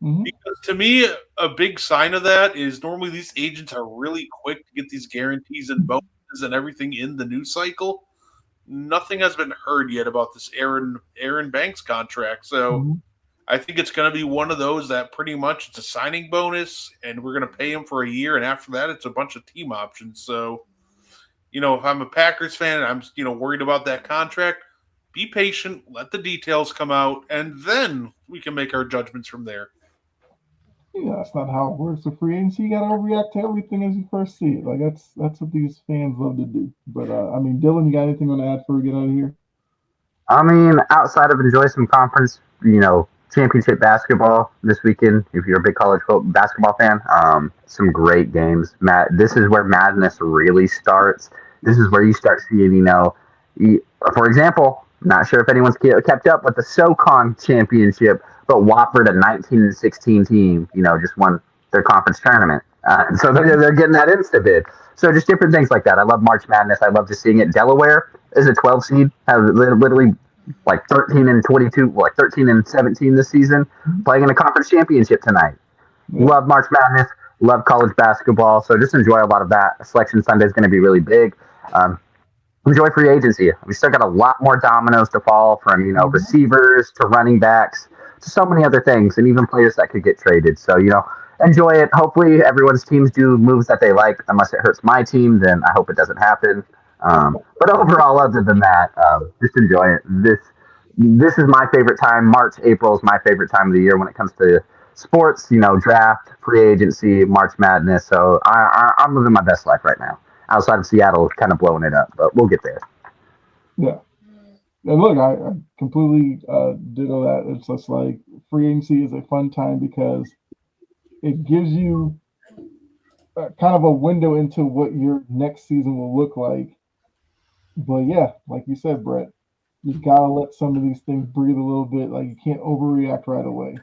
Mm-hmm. Because to me, a big sign of that is normally these agents are really quick to get these guarantees and bonuses and everything in the news cycle. Nothing has been heard yet about this Aaron Banks contract. So Mm-hmm. I think it's going to be one of those that pretty much it's a signing bonus, and we're going to pay him for a year, and after that, it's a bunch of team options. So, if I'm a Packers fan, and I'm worried about that contract. Be patient, let the details come out, and then we can make our judgments from there. Yeah, that's not how it works with free agency. You got to overreact to everything as you first see it. Like that's what these fans love to do. But I mean, Dylan, you got anything on to add before we get out of here? I mean, outside of enjoy some conference, championship basketball this weekend. If you're a big college basketball fan, some great games. Matt, this is where madness really starts. This is where you start seeing, for example, not sure if anyone's kept up with the SoCon championship, but Wofford, a 19-16 team, just won their conference tournament. So they're getting that insta bid. So just different things like that. I love March Madness. I love just seeing it. Delaware is a 12 seed, have literally like 13 and 22, like 13 and 17 this season, playing in a conference championship tonight. Yeah. Love March Madness. Love college basketball. So just enjoy a lot of that. Selection Sunday is going to be really big. Enjoy free agency. We still got a lot more dominoes to fall from, receivers to running backs to so many other things, and even players that could get traded. So, enjoy it. Hopefully, everyone's teams do moves that they like. Unless it hurts my team, then I hope it doesn't happen. But overall, other than that, just enjoy it. This is my favorite time. March, April is my favorite time of the year when it comes to sports. Draft, free agency, March Madness. So I'm living my best life right now. Outside of Seattle, kind of blowing it up, but we'll get there. Yeah. And look, I completely ditto that. It's just like free agency is a fun time because it gives you kind of a window into what your next season will look like. But yeah, like you said, Brett, you gotta let some of these things breathe a little bit. Like you can't overreact right away.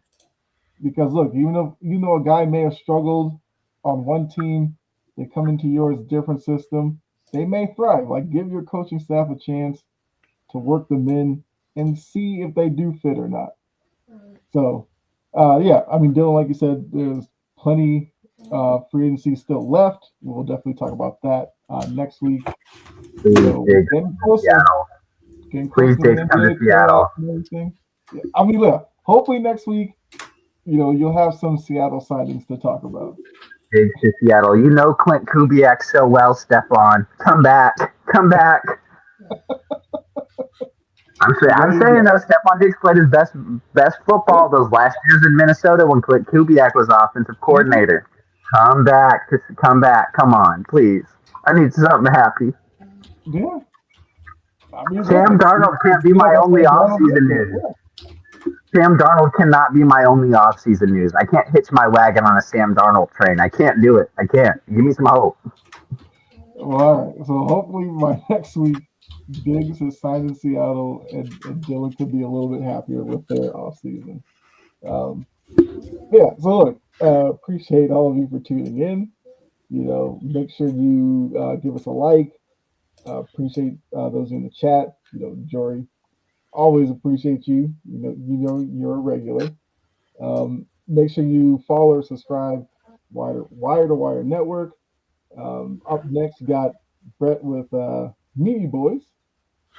Because look, even though a guy may have struggled on one team, they come into yours different system, they may thrive. Like give your coaching staff a chance to work them in and see if they do fit or not. So, yeah, I mean, Dylan, like you said, there's plenty free agency still left. We'll definitely talk about that next week. Please, Getting closer. Seattle. Getting Please, closer to Diggs, come to Seattle. and everything. Yeah. I mean, look, hopefully next week, you'll have some Seattle sightings to talk about. Big to Seattle. You know Clint Kubiak so well, Stephon. Come back. Come back. I'm saying though, Stephon Diggs played his best football those last years in Minnesota when Clint Kubiak was offensive coordinator. Come back. Come back. Come on, please. I need something happy. Yeah. I mean, Sam Darnold can't be my only offseason news. Sam Darnold cannot be my only offseason news. I can't hitch my wagon on a Sam Darnold train. I can't do it. I can't. Give me some hope. Well, all right. So hopefully by next week, Diggs is signed in Seattle, and Dylan could be a little bit happier with their offseason. Yeah. So look, appreciate all of you for tuning in. Make sure you give us a like. Appreciate those in the chat. Jory, always appreciate you. You're a regular. Make sure you follow or subscribe. Wire to Wire Network. Up next, got Brett with Meaty Boys.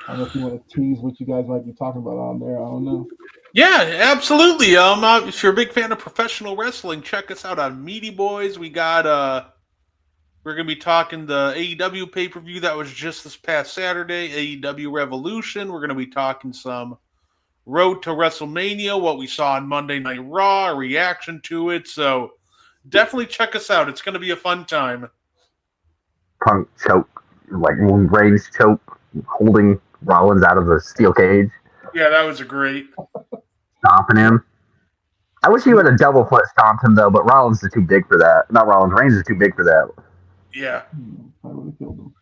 I don't know if you want to tease what you guys might be talking about on there. I don't know. Yeah, absolutely. If you're a big fan of professional wrestling, check us out on Meaty Boys. We're gonna be talking the AEW pay-per-view that was just this past Saturday, AEW Revolution. We're gonna be talking some Road to WrestleMania, what we saw on Monday Night Raw, a reaction to it. So definitely check us out. It's gonna be a fun time. Punk choke, like when Reigns choke, holding Rollins out of the steel cage, Yeah, that was a great. stomping him. I wish he would have double foot stomped him though, but Rollins is too big for that. Not Rollins, Reigns is too big for that. Yeah. I would have killed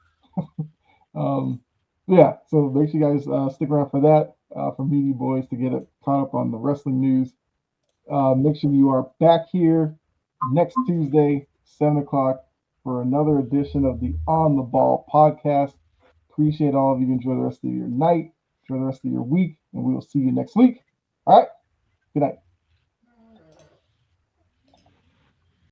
him. Yeah, so make sure you guys stick around for that, for Meaty Boys to get it caught up on the wrestling news. Make sure you are back here next Tuesday, 7 o'clock, for another edition of the On the Ball podcast. Appreciate all of you. Enjoy the rest of your night. Enjoy the rest of your week, and we will see you next week. All right. Good night.